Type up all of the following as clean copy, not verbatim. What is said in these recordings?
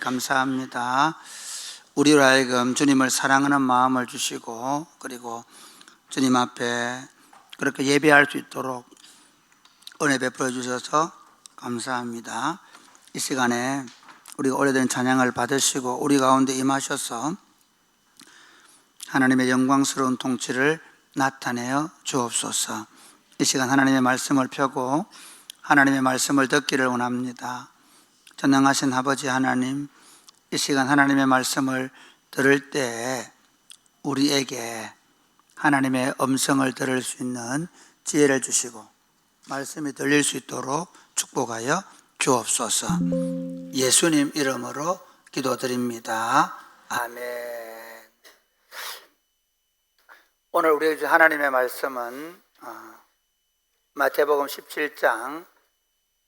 감사합니다. 우리로 하여금 주님을 사랑하는 마음을 주시고 그리고 주님 앞에 그렇게 예배할 수 있도록 은혜 베풀어 주셔서 감사합니다. 이 시간에 우리가 오래된 찬양을 받으시고 우리 가운데 임하셔서 하나님의 영광스러운 통치를 나타내어 주옵소서. 이 시간 하나님의 말씀을 펴고 하나님의 말씀을 듣기를 원합니다. 전능하신 아버지 하나님, 이 시간 하나님의 말씀을 들을 때 우리에게 하나님의 음성을 들을 수 있는 지혜를 주시고 말씀이 들릴 수 있도록 축복하여 주옵소서. 예수님 이름으로 기도드립니다. 아멘. 오늘 우리에게 하나님의 말씀은 마태복음 17장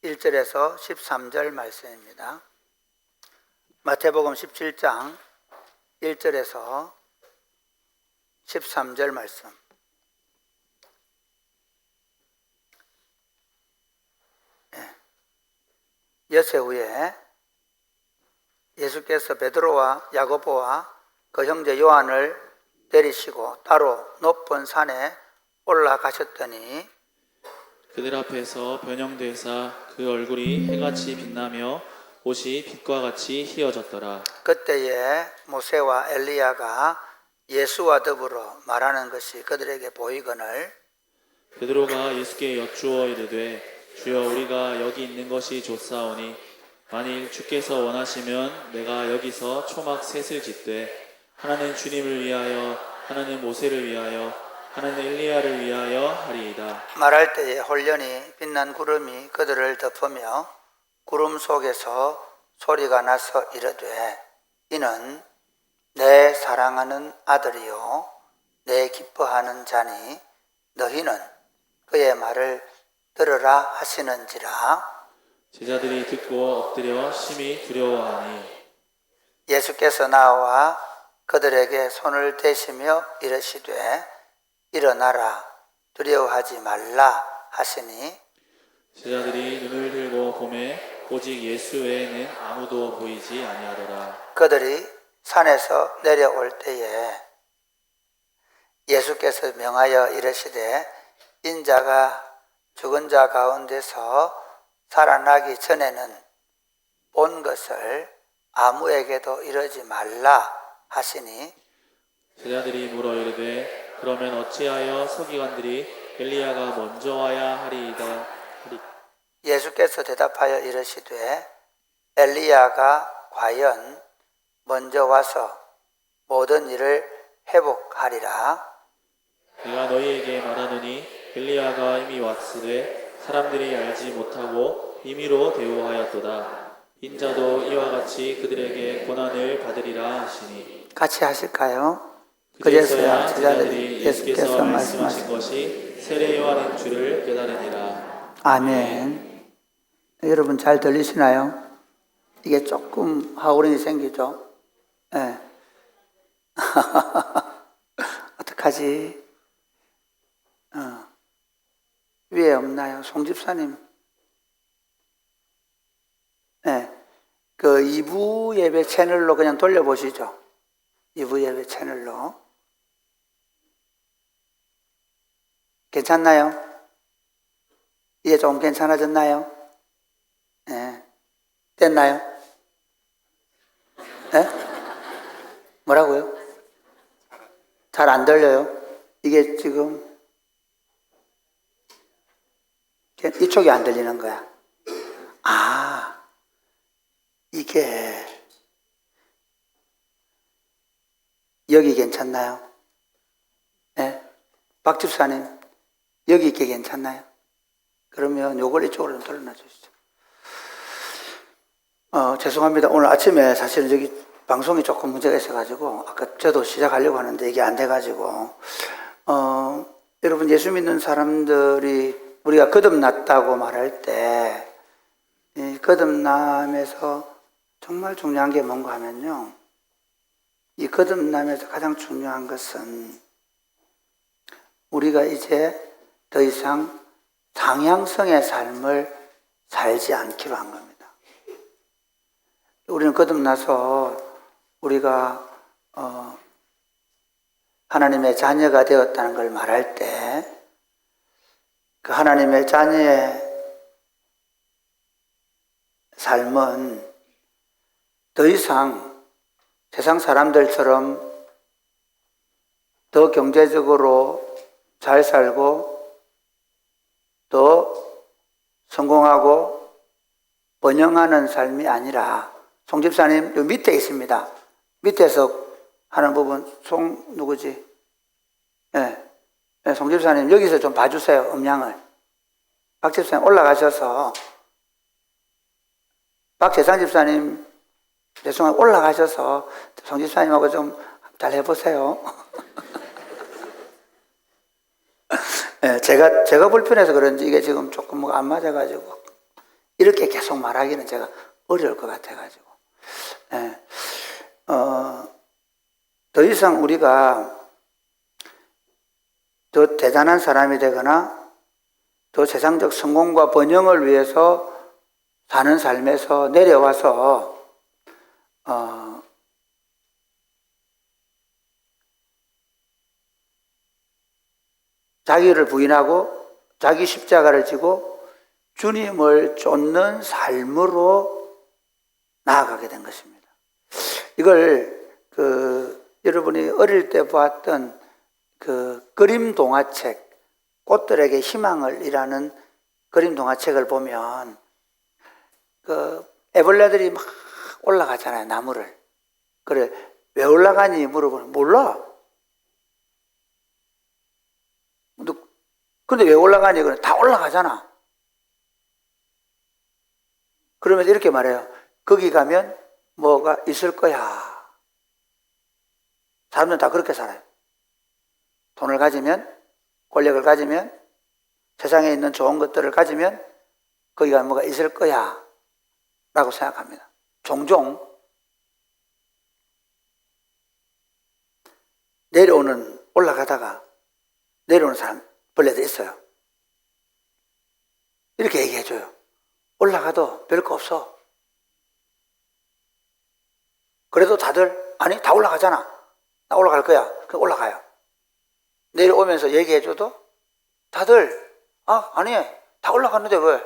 1절에서 13절 말씀입니다. 마태복음 17장 1절에서 13절 말씀. 여세 후에 예수께서 베드로와 야고보와 그 형제 요한을 데리시고 따로 높은 산에 올라가셨더니 그들 앞에서 변형되사 그 얼굴이 해같이 빛나며 옷이 빛과 같이 희어졌더라. 그때에 모세와 엘리야가 예수와 더불어 말하는 것이 그들에게 보이거늘 베드로가 예수께 여쭈어 이르되 주여 우리가 여기 있는 것이 좋사오니 만일 주께서 원하시면 내가 여기서 초막 셋을 짓되 하나는 주님을 위하여 하나는 모세를 위하여 하나는 엘리야를 위하여 하리이다. 말할 때에 홀연히 빛난 구름이 그들을 덮으며 구름 속에서 소리가 나서 이르되 이는 내 사랑하는 아들이요 내 기뻐하는 자니 너희는 그의 말을 들으라 하시는지라. 제자들이 듣고 엎드려 심히 두려워하니 예수께서 나와 그들에게 손을 대시며 이르시되 일어나라 두려워하지 말라 하시니 제자들이 눈을 들고 보매 오직 예수 외에는 아무도 보이지 아니하더라. 그들이 산에서 내려올 때에 예수께서 명하여 이르시되 인자가 죽은 자 가운데서 살아나기 전에는 본 것을 아무에게도 이르지 말라 하시니 제자들이 물어 이르되 그러면 어찌하여 서기관들이 엘리야가 먼저 와야 하리이다. 예수께서 대답하여 이르시되 엘리야가 과연 먼저 와서 모든 일을 회복하리라. 내가 너희에게 말하노니 엘리야가 이미 왔으되 사람들이 알지 못하고 임의로 대우하였도다. 인자도 이와 같이 그들에게 고난을 받으리라 하시니. 같이 하실까요? 그제서야 제자들이 예수께서 말씀하신 것이 세례 요한인 줄을 깨달으니라. 아멘. 여러분 잘 들리시나요? 이게 조금 하울링이 생기죠? 네. 어떡하지? 위에 없나요? 송 집사님. 네. 그 2부 예배 채널로 그냥 돌려보시죠. 2부 예배 채널로. 괜찮나요? 이제 좀 괜찮아졌나요? 네. 됐나요? 네? 뭐라고요? 잘 안 들려요? 이게 지금 이쪽이 안 들리는 거야. 아, 이게 여기 괜찮나요? 네? 박 집사님, 여기 있게 괜찮나요? 그러면 요걸 이쪽으로 좀 돌려놔 주시죠. 죄송합니다. 오늘 아침에 사실 여기 방송이 조금 문제가 있어가지고 아까 저도 시작하려고 하는데 이게 안 돼가지고 여러분 예수 믿는 사람들이 우리가 거듭났다고 말할 때 이 거듭남에서 정말 중요한 게 뭔가 하면요, 이 거듭남에서 가장 중요한 것은 우리가 이제 더 이상 상향성의 삶을 살지 않기로 한 겁니다. 우리는 거듭나서 우리가 하나님의 자녀가 되었다는 걸 말할 때 그 하나님의 자녀의 삶은 더 이상 세상 사람들처럼 더 경제적으로 잘 살고 더 성공하고 번영하는 삶이 아니라 송 집사님 요 밑에 있습니다. 밑에서 하는 부분 송 누구지? 네. 네, 송 집사님 여기서 좀 봐주세요. 음량을. 박 집사님 올라가셔서 박재상 집사님 죄송해요. 올라가셔서 송 집사님하고 좀 잘 해보세요. 네, 제가 불편해서 그런지 이게 지금 조금 뭐가 안 맞아가지고 이렇게 계속 말하기는 제가 어려울 것 같아가지고. 네. 더 이상 우리가 더 대단한 사람이 되거나 더 세상적 성공과 번영을 위해서 사는 삶에서 내려와서 자기를 부인하고 자기 십자가를 지고 주님을 쫓는 삶으로 나아가게 된 것입니다. 이걸 여러분이 어릴 때 보았던 그 그림 동화책, 꽃들에게 희망을 이라는 그림 동화책을 보면 그 애벌레들이 막 올라가잖아요, 나무를. 그래, 왜 올라가니 물어보면 몰라. 근데 왜 올라가니? 그래, 다 올라가잖아. 그러면서 이렇게 말해요. 거기 가면 뭐가 있을 거야. 사람들은 다 그렇게 살아요. 돈을 가지면, 권력을 가지면, 세상에 있는 좋은 것들을 가지면 거기 가면 뭐가 있을 거야 라고 생각합니다. 종종 올라가다가 내려오는 사람, 벌레도 있어요. 이렇게 얘기해줘요. 올라가도 별거 없어. 그래도 다들 아니 다 올라가잖아. 나 올라갈 거야. 그럼 올라가요. 내려오면서 얘기해줘도 다들 아니 다 올라갔는데 왜?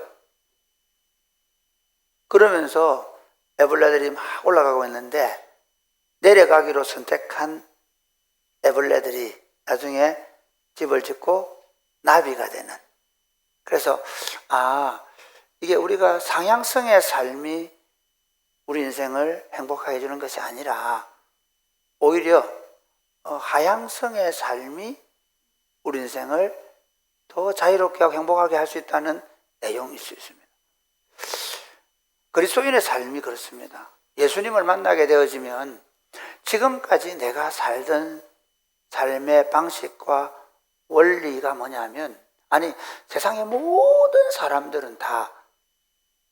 그러면서 애벌레들이 막 올라가고 있는데 내려가기로 선택한 애벌레들이 나중에 집을 짓고 나비가 되는. 그래서 이게 우리가 상향성의 삶이 우리 인생을 행복하게 해주는 것이 아니라 오히려 하향성의 삶이 우리 인생을 더 자유롭게 하고 행복하게 할 수 있다는 내용일 수 있습니다. 그리스도인의 삶이 그렇습니다. 예수님을 만나게 되어지면 지금까지 내가 살던 삶의 방식과 원리가 뭐냐면 세상의 모든 사람들은 다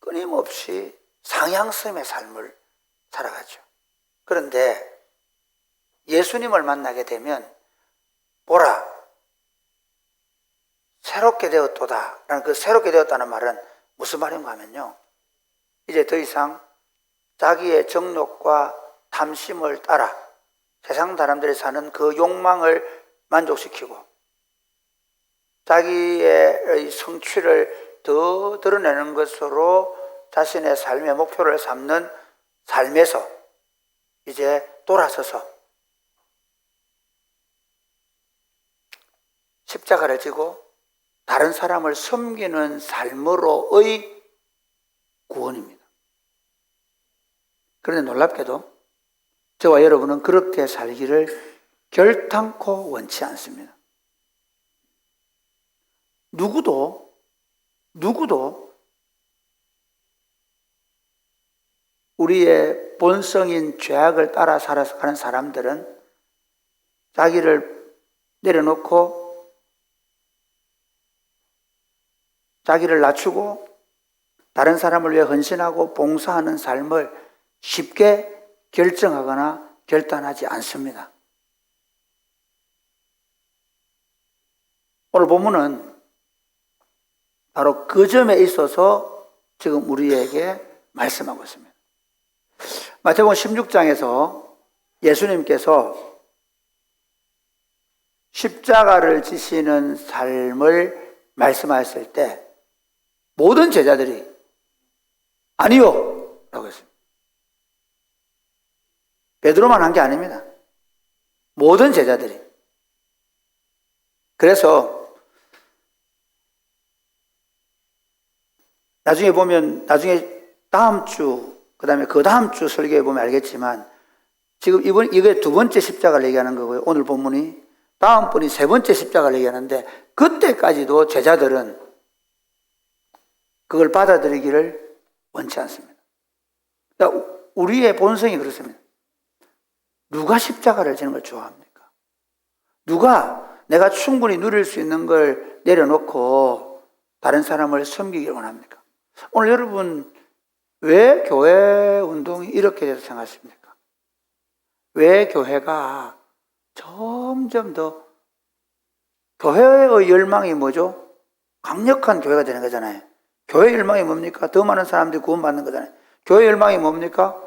끊임없이 상향성의 삶을 살아가죠. 그런데 예수님을 만나게 되면 보라 새롭게 되었도다 라는 그 새롭게 되었다는 말은 무슨 말인가 하면요, 이제 더 이상 자기의 정욕과 탐심을 따라 세상 사람들이 사는 그 욕망을 만족시키고 자기의 성취를 더 드러내는 것으로 자신의 삶의 목표를 삼는 삶에서 이제 돌아서서 십자가를 지고 다른 사람을 섬기는 삶으로의 구원입니다. 그런데 놀랍게도 저와 여러분은 그렇게 살기를 결탄코 원치 않습니다. 누구도 우리의 본성인 죄악을 따라 살아가는 사람들은 자기를 내려놓고 자기를 낮추고 다른 사람을 위해 헌신하고 봉사하는 삶을 쉽게 결정하거나 결단하지 않습니다. 오늘 본문은 바로 그 점에 있어서 지금 우리에게 말씀하고 있습니다. 마태복음 16장에서 예수님께서 십자가를 지시는 삶을 말씀하셨을 때 모든 제자들이 아니요! 라고 했습니다. 베드로만 한 게 아닙니다. 모든 제자들이. 그래서 나중에 다음 주, 그 다음에 그 다음 주 설교해 보면 알겠지만 지금 이게 두 번째 십자가를 얘기하는 거고요. 오늘 본문이. 다음 분이 세 번째 십자가를 얘기하는데 그때까지도 제자들은 그걸 받아들이기를 원치 않습니다. 그러니까 우리의 본성이 그렇습니다. 누가 십자가를 지는 걸 좋아합니까? 누가 내가 충분히 누릴 수 있는 걸 내려놓고 다른 사람을 섬기기를 원합니까? 오늘 여러분 왜 교회 운동이 이렇게 돼서 생각하십니까? 왜 교회가 점점 더 교회의 열망이 뭐죠? 강력한 교회가 되는 거잖아요. 교회 열망이 뭡니까? 더 많은 사람들이 구원받는 거잖아요. 교회 열망이 뭡니까?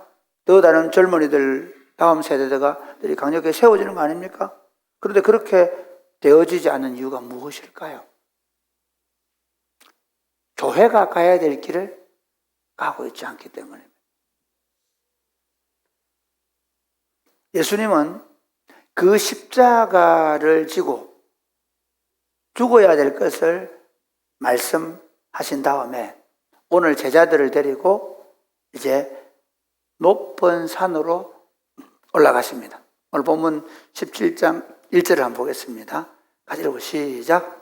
더 다른 젊은이들, 다음 세대들이 강력하게 세워지는 거 아닙니까? 그런데 그렇게 되어지지 않는 이유가 무엇일까요? 교회가 가야 될 길을 가고 있지 않기 때문입니다. 예수님은 그 십자가를 지고 죽어야 될 것을 말씀하신 다음에 오늘 제자들을 데리고 이제 높은 산으로 올라가십니다. 오늘 본문 17장 1절을 한번 보겠습니다. 같이 읽고 시작.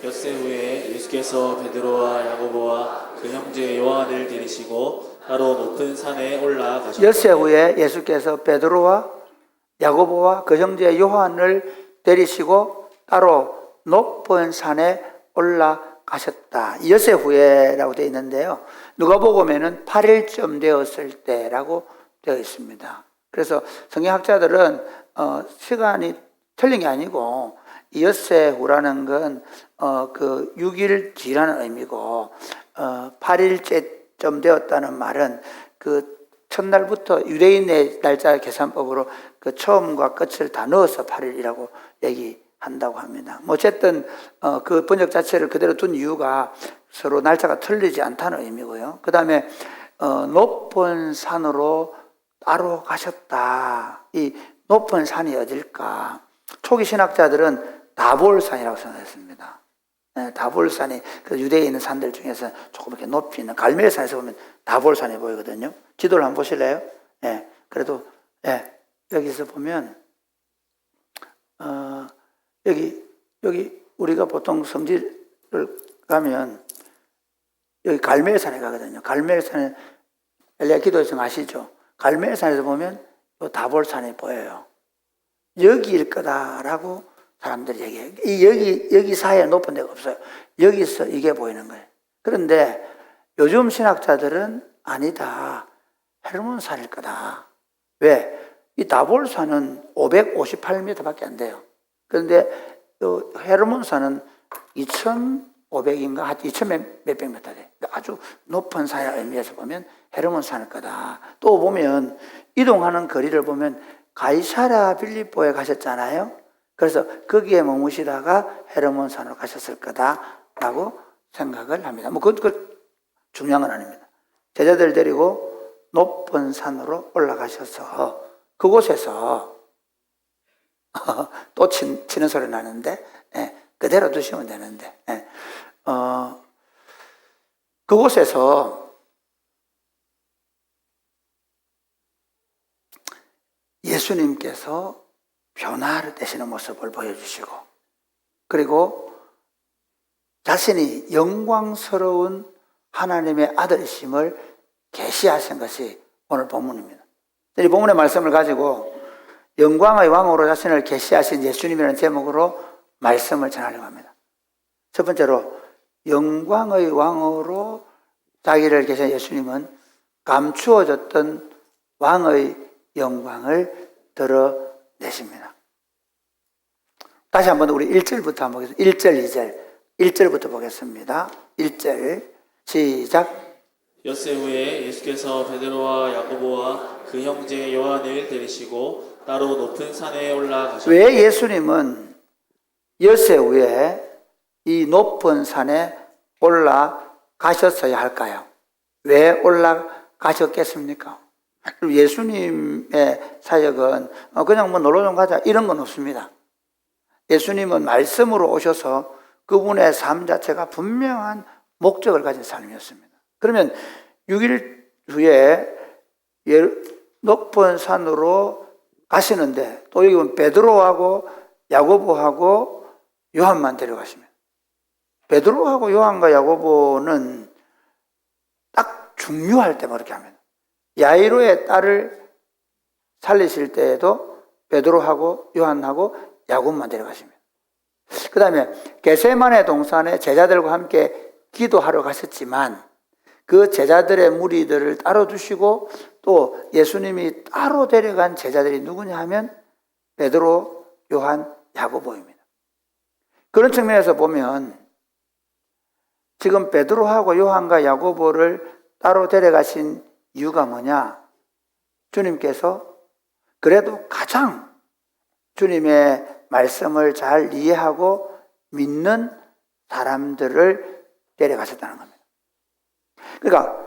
엿새 후에 예수께서 베드로와 야고보와 그 형제 요한을 데리시고 따로 높은 산에 올라가셨다. 엿새 후에 예수께서 베드로와 야고보와 그 형제 요한을 데리시고 따로 높은 산에 올라가셨다. 엿새 후에라고 되어 있는데요. 누가복음에는 8일쯤 되었을 때라고 되어 있습니다. 그래서 성경학자들은 시간이 틀린 게 아니고 이 엿새 후라는 건 그 6일지라는 의미고 8일째쯤 되었다는 말은 그 첫날부터 유대인의 날짜 계산법으로 그 처음과 끝을 다 넣어서 8일이라고 얘기한다고 합니다. 어쨌든 그 번역 자체를 그대로 둔 이유가 서로 날짜가 틀리지 않다는 의미고요. 그 다음에 높은 산으로 따로 가셨다. 이 높은 산이 어딜까? 초기 신학자들은 다볼산이라고 생각했습니다. 네, 다볼산이 그 유대에 있는 산들 중에서 조금 이렇게 높이 있는 갈멜산에서 보면 다볼산이 보이거든요. 지도를 한번 보실래요? 네, 그래도 여기서 보면 여기 우리가 보통 성지를 가면 여기 갈멜산에 가거든요. 갈멜산에 엘리야 기도에서 아시죠? 갈멜산에서 보면 이 다볼산이 보여요. 여기일 거다라고 사람들이 얘기해요. 여기 사이에 높은 데가 없어요. 여기서 이게 보이는 거예요. 그런데 요즘 신학자들은 아니다. 헤르몬산일 거다. 왜? 이 다볼산은 558m밖에 안 돼요. 그런데 헤르몬산은 2,500인가 2,000 몇백 미터 돼요. 아주 높은 산의 의미에서 보면 헤르몬산일 거다. 또 보면 이동하는 거리를 보면 가이사랴 빌립보에 가셨잖아요. 그래서 거기에 머무시다가 헤르몬산으로 가셨을 거다라고 생각을 합니다. 그건 중요한 건 아닙니다. 제자들 데리고 높은 산으로 올라가셔서 그곳에서 또 치는 소리 나는데 그대로 두시면 되는데 그곳에서 예수님께서 변화를 되시는 모습을 보여주시고 그리고 자신이 영광스러운 하나님의 아들이심을 계시하신 것이 오늘 본문입니다. 이 본문의 말씀을 가지고 영광의 왕으로 자신을 계시하신 예수님이라는 제목으로 말씀을 전하려고 합니다. 첫 번째로 영광의 왕으로 자기를 계신 예수님은 감추어졌던 왕의 영광을 드러내십니다. 다시 한번 우리 1절부터 한번 보겠습니다. 1절, 2절. 1절부터 보겠습니다. 1절 시작. 엿새 후에 예수께서 베드로와 야고보와 그 형제 요한을 데리시고 따로 높은 산에 올라가셨다. 왜 예수님은 엿새 후에 이 높은 산에 올라가셨어야 할까요? 왜 올라가셨겠습니까? 예수님의 사역은 그냥 뭐 놀러 좀 가자 이런 건 없습니다. 예수님은 말씀으로 오셔서 그분의 삶 자체가 분명한 목적을 가진 삶이었습니다. 그러면 6일 후에 높은 산으로 가시는데 또 여기 보면 베드로하고 야고보하고 요한만 데려가십니다. 베드로하고 요한과 야고보는 딱 중요할 때만 그렇게 합니다. 야이로의 딸을 살리실 때에도 베드로하고 요한하고 야곱만 데려가십니다. 그 다음에 게세마네 동산에 제자들과 함께 기도하러 가셨지만 그 제자들의 무리들을 따로 두시고 또 예수님이 따로 데려간 제자들이 누구냐 하면 베드로, 요한, 야고보입니다. 그런 측면에서 보면 지금 베드로하고 요한과 야고보를 따로 데려가신 이유가 뭐냐? 주님께서 그래도 가장 주님의 말씀을 잘 이해하고 믿는 사람들을 데려가셨다는 겁니다. 그러니까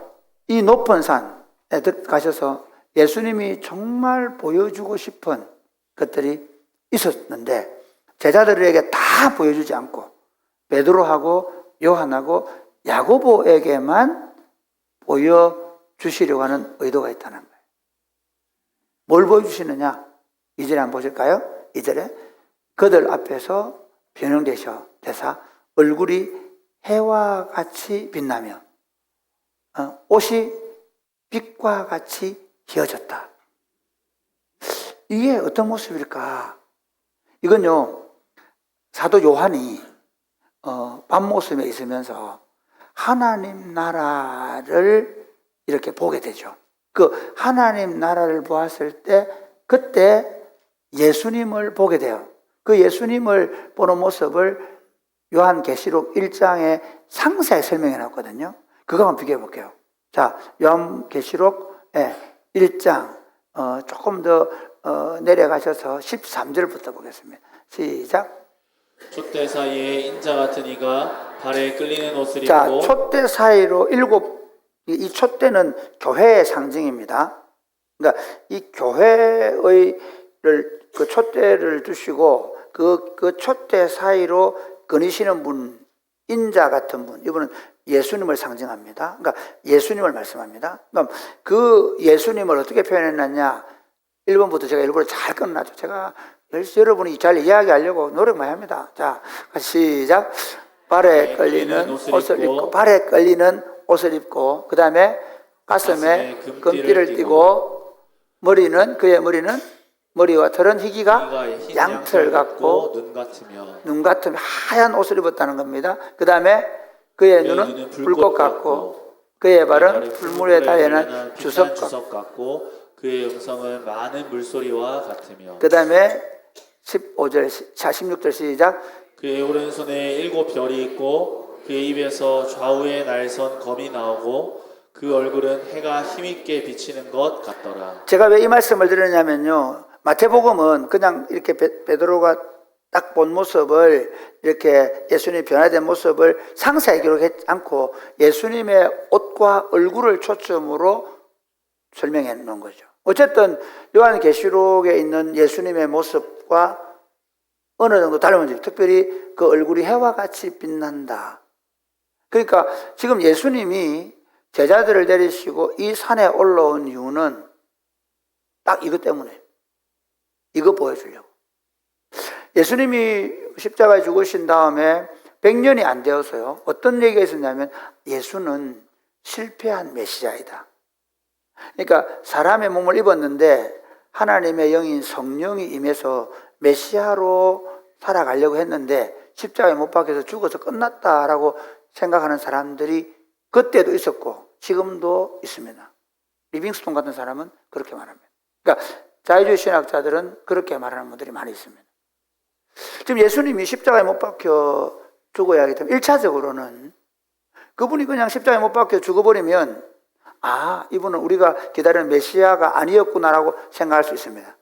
이 높은 산에 가셔서 예수님이 정말 보여주고 싶은 것들이 있었는데 제자들에게 다 보여주지 않고 베드로하고 요한하고 야고보에게만 보여주시려고 하는 의도가 있다는 거예요. 뭘 보여주시느냐? 2절에 한번 보실까요? 2절에 그들 앞에서 변형되셔 대사 얼굴이 해와 같이 빛나며 옷이 빛과 같이 휘어졌다. 이게 어떤 모습일까? 이건요, 사도 요한이 밤모습에 있으면서 하나님 나라를 이렇게 보게 되죠. 그 하나님 나라를 보았을 때 그때 예수님을 보게 돼요. 그 예수님을 보는 모습을 요한계시록 1장에 상세히 설명해 놨거든요. 그거 한번 비교해 볼게요. 자, 요한계시록 1장 조금 더 내려가셔서 13절부터 보겠습니다. 시작. 촛대 사이에 인자 같은 이가 발에 끌리는 옷을 자, 입고 촛대 사이로 이 촛대는 교회의 상징입니다. 그러니까 이 교회의 그 촛대를 두시고 그 촛대 사이로 거니시는 분, 인자 같은 분, 이분은 예수님을 상징합니다. 그러니까 예수님을 말씀합니다. 그럼 그 예수님을 어떻게 표현했느냐? 1번부터 제가 일부러 잘 끊어놨죠. 제가 여러분이 잘 이야기하려고 노력 많이 합니다. 자, 시작. 발에 끌리는 옷을 입고, 발에 끌리는 옷을 입고, 그 다음에 가슴에 금띠를 띠고, 그의 머리는 머리와 털은 희기가 양털 같고 눈 같으며 하얀 옷을 입었다는 겁니다. 그 다음에 그의 눈은 불꽃 같고 그의 발은 풀물에 달연한 주석 같고 그의 음성은 많은 물소리와 같으며 그 다음에 16절 시작. 그의 오른손에 7 별이 있고 그의 입에서 좌우에 날선 검이 나오고 그 얼굴은 해가 힘있게 비치는 것 같더라. 제가 왜 이 말씀을 드리냐면요, 마태복음은 그냥 이렇게 베드로가 딱 본 모습을 이렇게 예수님이 변화된 모습을 상세히 기록하지 않고 예수님의 옷과 얼굴을 초점으로 설명해 놓은 거죠. 어쨌든 요한계시록에 있는 예수님의 모습과 어느 정도 닮은지, 특별히 그 얼굴이 해와 같이 빛난다. 그러니까 지금 예수님이 제자들을 데리시고 이 산에 올라온 이유는 딱 이것 때문에, 이거 보여주려고. 예수님이 십자가에 죽으신 다음에 100년이 안 되어서요, 어떤 얘기가 있었냐면 예수는 실패한 메시아이다. 그러니까 사람의 몸을 입었는데 하나님의 영인 성령이 임해서 메시아로 살아가려고 했는데 십자가에 못 박혀서 죽어서 끝났다라고 생각하는 사람들이 그때도 있었고 지금도 있습니다. 리빙스톤 같은 사람은 그렇게 말합니다. 그러니까 자유주의 신학자들은 그렇게 말하는 분들이 많이 있습니다. 지금 예수님이 십자가에 못 박혀 죽어야 하기 때문에 1차적으로는 그분이 그냥 십자가에 못 박혀 죽어버리면 아, 이분은 우리가 기다리는 메시아가 아니었구나라고 생각할 수 있습니다.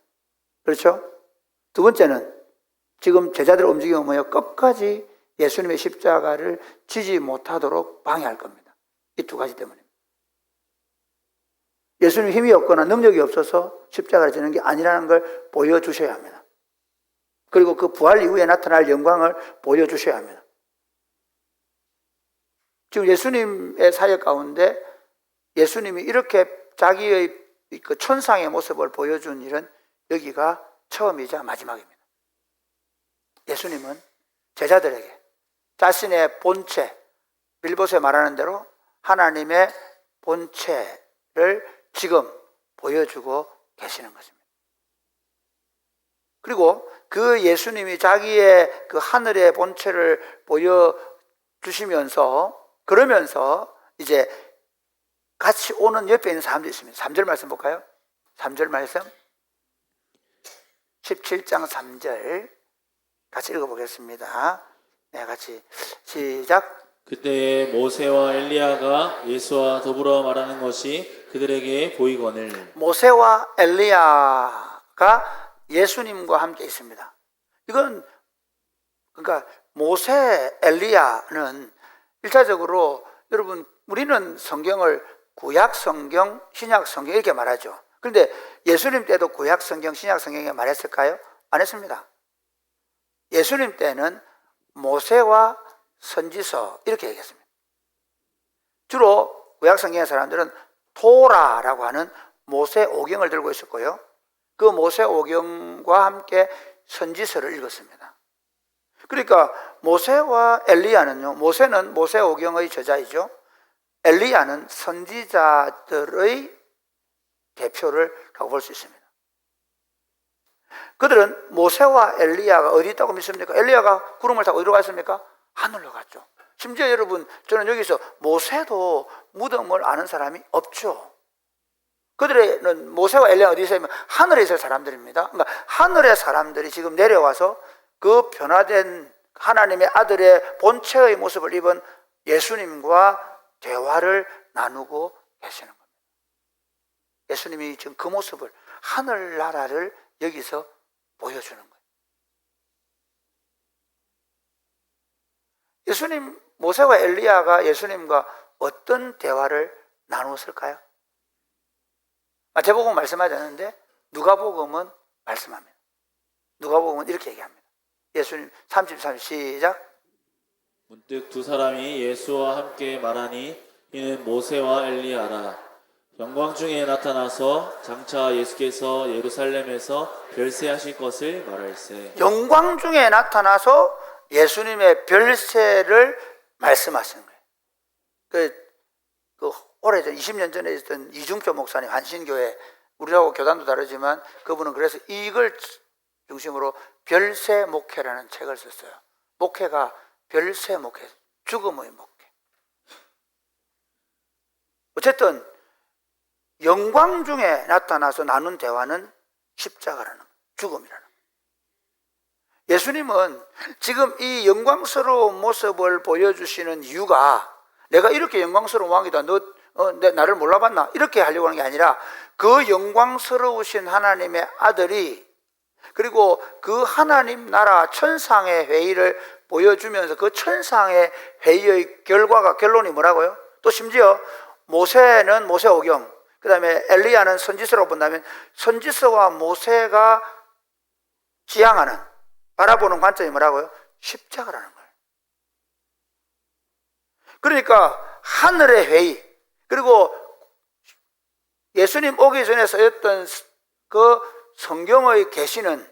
그렇죠? 두 번째는 지금 제자들 움직임은 뭐예요? 끝까지 예수님의 십자가를 지지 못하도록 방해할 겁니다. 이 두 가지 때문입니다. 예수님 힘이 없거나 능력이 없어서 십자가를 지는 게 아니라는 걸 보여주셔야 합니다. 그리고 그 부활 이후에 나타날 영광을 보여주셔야 합니다. 지금 예수님의 사역 가운데 예수님이 이렇게 자기의 그 천상의 모습을 보여준 일은 여기가 처음이자 마지막입니다. 예수님은 제자들에게 자신의 본체, 빌보스에 말하는 대로 하나님의 본체를 지금 보여주고 계시는 것입니다. 그리고 그 예수님이 자기의 그 하늘의 본체를 보여주시면서 그러면서 이제 같이 오는 옆에 있는 사람도 있습니다. 3절 말씀 볼까요? 3절 말씀 17장 3절 같이 읽어보겠습니다. 네, 같이 시작. 그때에 모세와 엘리야가 예수와 더불어 말하는 것이 그들에게 보이거늘. 모세와 엘리야가 예수님과 함께 있습니다. 이건 그러니까 모세, 엘리야는 1차적으로 여러분 우리는 성경을 구약 성경, 신약 성경 이렇게 말하죠. 그런데 예수님 때도 구약 성경, 신약 성경에 말했을까요? 안 했습니다. 예수님 때는 모세와 선지서 이렇게 얘기했습니다. 주로 구약 성경의 사람들은 토라라고 하는 모세 오경을 들고 있었고요. 그 모세 오경과 함께 선지서를 읽었습니다. 그러니까 모세와 엘리야는요, 모세는 모세 오경의 저자이죠. 엘리야는 선지자들의 대표를라고 볼 수 있습니다. 그들은 모세와 엘리야가 어디 있다고 믿습니까? 엘리야가 구름을 타고 어디로 갔습니까? 하늘로 갔죠. 심지어 여러분, 저는 여기서 모세도 무덤을 아는 사람이 없죠. 그들은 모세와 엘리야가 어디 있어요? 하늘에 있을 사람들입니다. 그러니까 하늘의 사람들이 지금 내려와서 그 변화된 하나님의 아들의 본체의 모습을 입은 예수님과 대화를 나누고 계시는 겁니다. 예수님이 지금 그 모습을, 하늘나라를 여기서 보여주는 거예요. 예수님, 모세와 엘리야가 예수님과 어떤 대화를 나누었을까요? 마태복음 말씀하지 않는데 누가복음은 말씀합니다. 누가복음은 이렇게 얘기합니다. 예수님 33 시작. 문득 두 사람이 예수와 함께 말하니 이는 모세와 엘리야라. 영광 중에 나타나서 장차 예수께서 예루살렘에서 별세하실 것을 말할세. 영광 중에 나타나서 예수님의 별세를 말씀하시는 거예요. 그 오래전 20년 전에 있었던 이중표 목사님, 한신교회, 우리하고 교단도 다르지만 그분은 그래서 이걸 중심으로 별세 목회라는 책을 썼어요. 목회가 별세 목회, 죽음의 목회. 어쨌든 영광 중에 나타나서 나눈 대화는 십자가라는 거예요. 죽음이라는 거예요. 예수님은 지금 이 영광스러운 모습을 보여주시는 이유가 내가 이렇게 영광스러운 왕이다, 너 나를 몰라봤나? 이렇게 하려고 하는 게 아니라 그 영광스러우신 하나님의 아들이 그리고 그 하나님 나라 천상의 회의를 보여주면서 그 천상의 회의의 결론이 뭐라고요? 또 심지어 모세는 모세오경, 그 다음에 엘리야는 선지서로 본다면 선지서와 모세가 지향하는, 바라보는 관점이 뭐라고요? 십자가라는 거예요. 그러니까 하늘의 회의, 그리고 예수님 오기 전에 쓰였던 그 성경의 계시는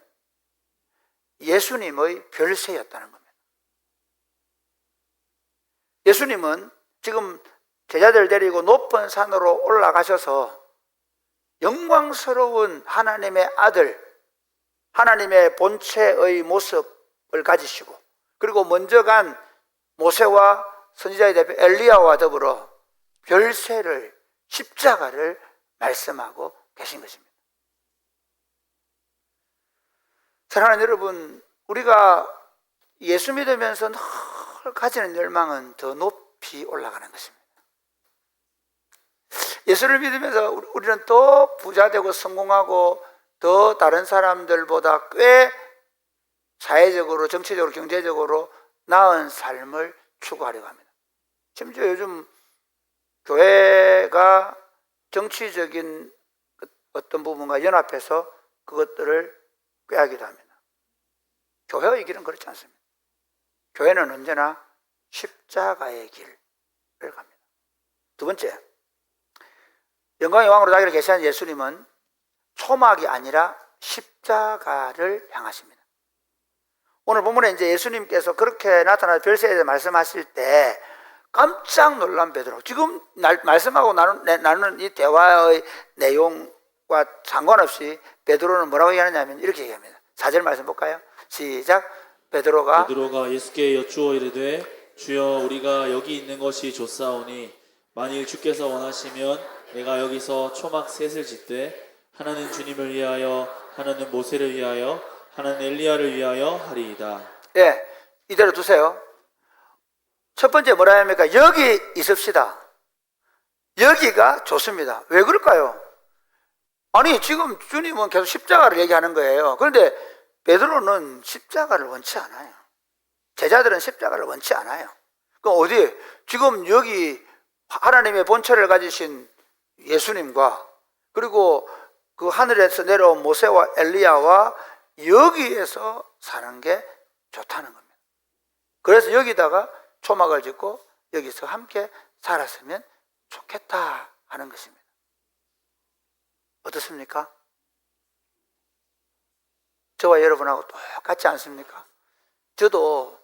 예수님의 별세였다는 겁니다. 예수님은 지금 제자들 데리고 높은 산으로 올라가셔서 영광스러운 하나님의 아들, 하나님의 본체의 모습을 가지시고 그리고 먼저 간 모세와 선지자의 대표 엘리야와 더불어 별세를, 십자가를 말씀하고 계신 것입니다. 사랑하는 여러분, 우리가 예수 믿으면서 늘 가지는 열망은 더 높이 올라가는 것입니다. 예수를 믿으면서 우리는 또 부자 되고 성공하고 더 다른 사람들보다 꽤 사회적으로, 정치적으로, 경제적으로 나은 삶을 추구하려고 합니다. 심지어 요즘 교회가 정치적인 어떤 부분과 연합해서 그것들을 꾀하기도 합니다. 교회의 길은 그렇지 않습니다. 교회는 언제나 십자가의 길을 갑니다. 두 번째, 영광의 왕으로 자기를 계시한 예수님은 초막이 아니라 십자가를 향하십니다. 오늘 본문에 이제 예수님께서 그렇게 나타나서 별세에 대해 말씀하실 때 깜짝 놀란 베드로, 지금 말씀하고 나누는 이 대화의 내용과 상관없이 베드로는 뭐라고 얘기하느냐면 이렇게 얘기합니다. 4절 말씀 볼까요? 시작. 베드로가 예수께 여쭈어 이르되 주여 우리가 여기 있는 것이 좋사오니 만일 주께서 원하시면 내가 여기서 초막 셋을 짓되 하나는 주님을 위하여 하나는 모세를 위하여 하나는 엘리야를 위하여 하리이다. 예, 이대로 두세요. 첫 번째 뭐라 합니까? 여기 있읍시다. 여기가 좋습니다. 왜 그럴까요? 아니 지금 주님은 계속 십자가를 얘기하는 거예요. 그런데 베드로는 십자가를 원치 않아요. 제자들은 십자가를 원치 않아요. 그럼 어디에? 지금 여기 하나님의 본체를 가지신 예수님과 그리고 그 하늘에서 내려온 모세와 엘리야와 여기에서 사는 게 좋다는 겁니다. 그래서 여기다가 초막을 짓고 여기서 함께 살았으면 좋겠다 하는 것입니다. 어떻습니까? 저와 여러분하고 똑같지 않습니까? 저도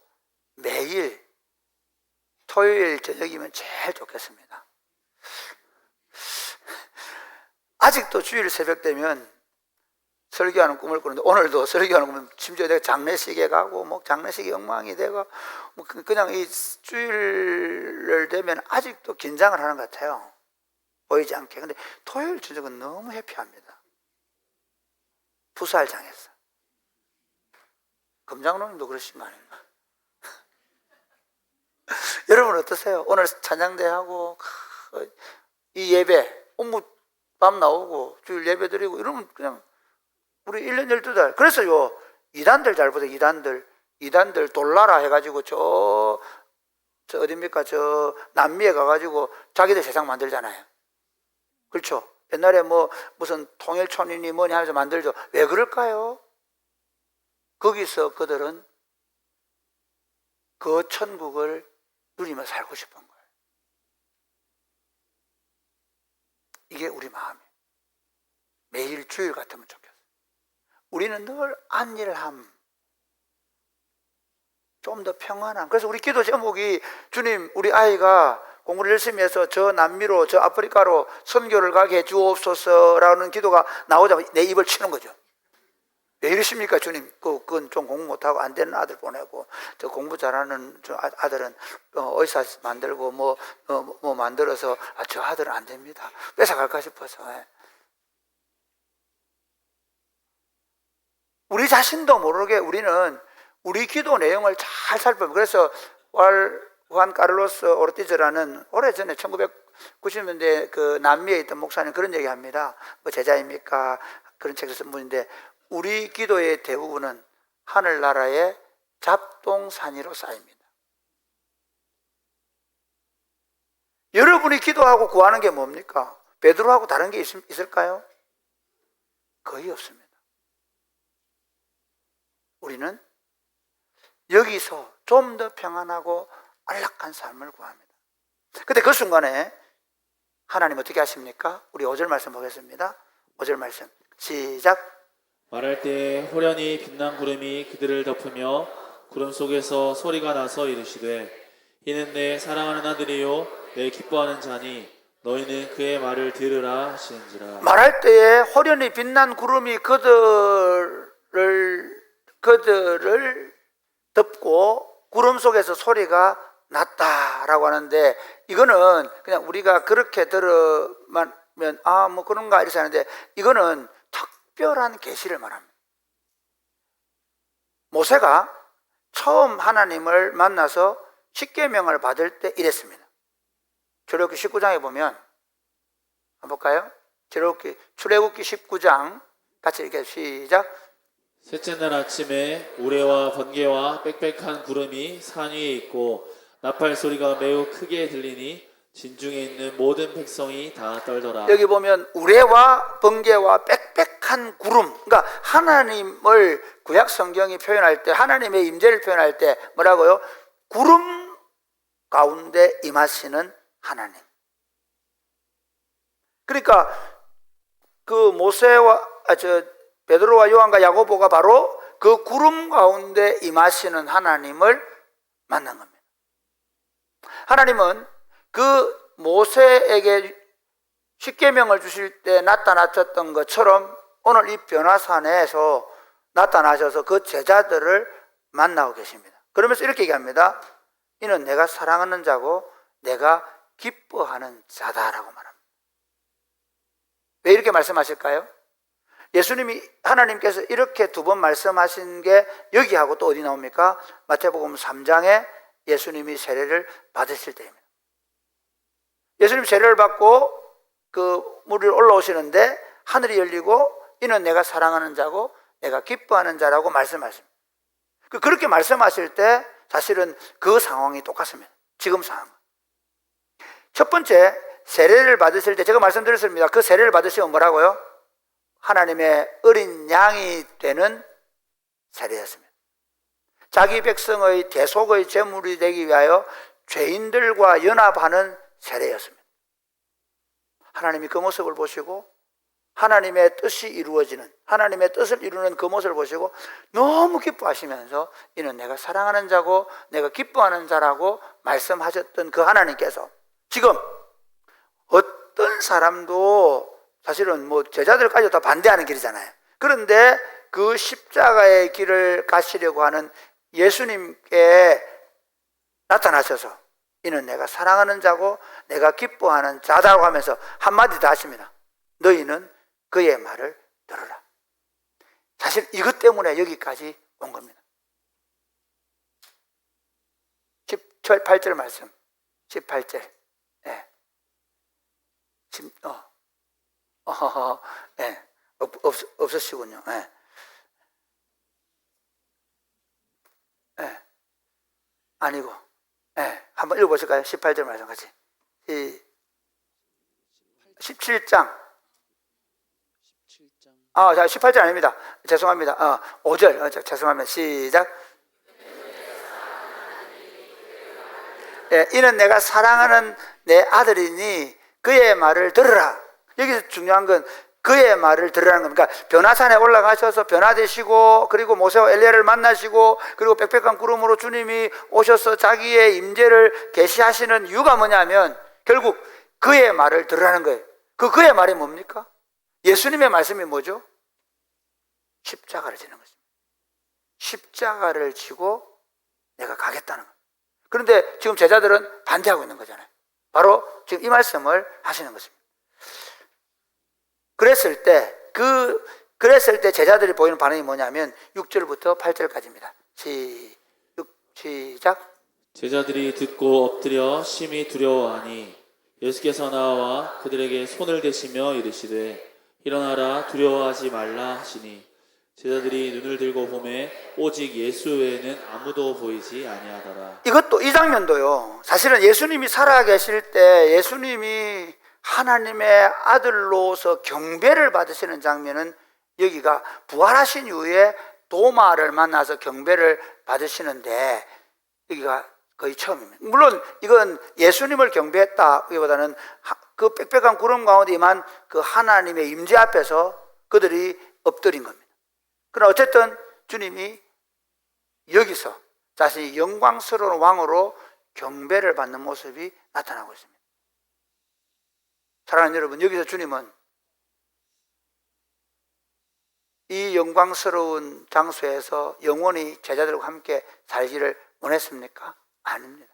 매일 토요일 저녁이면 제일 좋겠습니다. 아직도 주일 새벽 되면 설교하는 꿈을 꾸는데 오늘도 설교하는 꿈은 심지어 내가 장례식에 가고 뭐 장례식이 엉망이 되고 뭐 그냥 이 주일을 되면 아직도 긴장을 하는 것 같아요. 보이지 않게. 근데 토요일 저녁은 너무 해피합니다. 풋살장에서. 검장로님도 그러신 거 아닌가? 여러분 어떠세요? 오늘 찬양대하고 이 예배 밤 나오고 주일 예배 드리고 이러면 그냥 우리 1년 12달. 그래서요 이단들 잘 보세요. 이단들 돌나라 해가지고 저 어딥니까? 저 남미에 가가지고 자기들 세상 만들잖아요. 그렇죠? 옛날에 뭐 무슨 통일촌이니 뭐니 하면서 만들죠. 왜 그럴까요? 거기서 그들은 그 천국을 누리며 살고 싶은 거예요. 이게 우리 마음이에요. 매일 주일 같으면 좋겠어요. 우리는 늘 안일함, 좀 더 평안함. 그래서 우리 기도 제목이 주님 우리 아이가 공부를 열심히 해서 저 남미로 저 아프리카로 선교를 가게 해주옵소서라는 기도가 나오자마자 내 입을 치는 거죠. 왜 이러십니까 주님? 그건 좀 공부 못하고 안 되는 아들 보내고 저 공부 잘하는 저 아들은 의사 만들고 뭐 만들어서 저 아들은 안 됩니다. 뺏어갈까 싶어서. 우리 자신도 모르게 우리는 우리 기도 내용을 잘 살펴보면 그래서 후안 카를로스 오르티즈라는 오래전에 1990년대 그 남미에 있던 목사님 그런 얘기 합니다. 뭐 제자입니까? 그런 책을 쓴 분인데 우리 기도의 대부분은 하늘나라의 잡동사니로 쌓입니다. 여러분이 기도하고 구하는 게 뭡니까? 베드로하고 다른 게 있을까요? 거의 없습니다. 우리는 여기서 좀 더 평안하고 안락한 삶을 구합니다. 근데 그 순간에 하나님 어떻게 하십니까? 우리 5절 말씀 보겠습니다. 5절 말씀 시작. 말할 때 호련히 빛난 구름이 그들을 덮으며 구름 속에서 소리가 나서 이르시되 이는 내 사랑하는 아들이요 내 기뻐하는 자니 너희는 그의 말을 들으라 하시는지라. 말할 때에 호련히 빛난 구름이 그들을 덮고 구름 속에서 소리가 났다라고 하는데 이거는 그냥 우리가 그렇게 들으면 뭐 그런가 이렇게 하는데 이거는 특별한 계시를 말합니다. 모세가 처음 하나님을 만나서 십계명을 받을 때 이랬습니다. 출애굽기 19장에 보면 한번 볼까요? 출애굽기 19장 같이 이렇게 시작. 셋째 날 아침에 우레와 번개와 빽빽한 구름이 산 위에 있고 나팔 소리가 매우 크게 들리니 진중에 있는 모든 백성이 다 떨더라. 여기 보면 우레와 번개와 빽빽한 구름, 그러니까 하나님을 구약 성경이 표현할 때, 하나님의 임재를 표현할 때 뭐라고요? 구름 가운데 임하시는 하나님. 그러니까 그 모세와 베드로와 요한과 야고보가 바로 그 구름 가운데 임하시는 하나님을 만난 겁니다. 하나님은 그 모세에게 십계명을 주실 때 나타나셨던 것처럼 오늘 이 변화산에서 나타나셔서 그 제자들을 만나고 계십니다. 그러면서 이렇게 얘기합니다. 이는 내가 사랑하는 자고 내가 기뻐하는 자다라고 말합니다. 왜 이렇게 말씀하실까요? 예수님이, 하나님께서 이렇게 두 번 말씀하신 게 여기하고 또 어디 나옵니까? 마태복음 3장에 예수님이 세례를 받으실 때입니다. 예수님 세례를 받고 그 물 위로 올라오시는데 하늘이 열리고 이는 내가 사랑하는 자고 내가 기뻐하는 자라고 말씀하십니다. 그렇게 말씀하실 때 사실은 그 상황이 똑같습니다. 지금 상황. 첫 번째, 세례를 받으실 때 제가 말씀드렸습니다. 그 세례를 받으시면 뭐라고요? 하나님의 어린 양이 되는 세례였습니다. 자기 백성의 대속의 제물이 되기 위하여 죄인들과 연합하는 세례였습니다. 하나님이 그 모습을 보시고 하나님의 뜻이 이루어지는, 하나님의 뜻을 이루는 그 모습을 보시고 너무 기뻐하시면서 이는 내가 사랑하는 자고 내가 기뻐하는 자라고 말씀하셨던 그 하나님께서 지금 어떤 사람도 사실은 뭐 제자들까지 다 반대하는 길이잖아요. 그런데 그 십자가의 길을 가시려고 하는 예수님께 나타나셔서 이는 내가 사랑하는 자고 내가 기뻐하는 자다라고 하면서 한마디 더 하십니다. 너희는 그의 말을 들으라. 사실 이것 때문에 여기까지 온 겁니다. 18절 말씀, 18절. 예. 예. 없으시군요. 예. 예. 아니고, 예. 한번 읽어보실까요? 18절 말씀 같이. 17장. 18절 아닙니다. 죄송합니다. 5절. 죄송합니다. 시작. 예, 이는 내가 사랑하는 내 아들이니 그의 말을 들으라. 여기서 중요한 건 그의 말을 들으라는 겁니다. 그러니까 변화산에 올라가셔서 변화되시고 그리고 모세와 엘리야를 만나시고 그리고 빽빽한 구름으로 주님이 오셔서 자기의 임재를 계시하시는 이유가 뭐냐면 결국 그의 말을 들으라는 거예요. 그의 말이 뭡니까? 예수님의 말씀이 뭐죠? 십자가를 지는 것입니다. 십자가를 지고 내가 가겠다는 거예요. 그런데 지금 제자들은 반대하고 있는 거잖아요. 바로 지금 이 말씀을 하시는 것입니다. 그랬을 때 제자들이 보이는 반응이 뭐냐면 6절부터 8절까지입니다. 시작. 제자들이 듣고 엎드려 심히 두려워하니 예수께서 나와 그들에게 손을 대시며 이르시되 일어나라 두려워하지 말라 하시니 제자들이 눈을 들고 보매 오직 예수 외에는 아무도 보이지 아니하더라. 이것도 이 장면도요. 사실은 예수님이 살아계실 때 예수님이 하나님의 아들로서 경배를 받으시는 장면은 여기가 부활하신 이후에 도마를 만나서 경배를 받으시는데 여기가 거의 처음입니다. 물론 이건 예수님을 경배했다기보다는 그 빽빽한 구름 가운데 임한 그 하나님의 임재 앞에서 그들이 엎드린 겁니다. 그러나 어쨌든 주님이 여기서 자신이 영광스러운 왕으로 경배를 받는 모습이 나타나고 있습니다. 사랑하는 여러분, 여기서 주님은 이 영광스러운 장소에서 영원히 제자들과 함께 살기를 원했습니까? 아닙니다.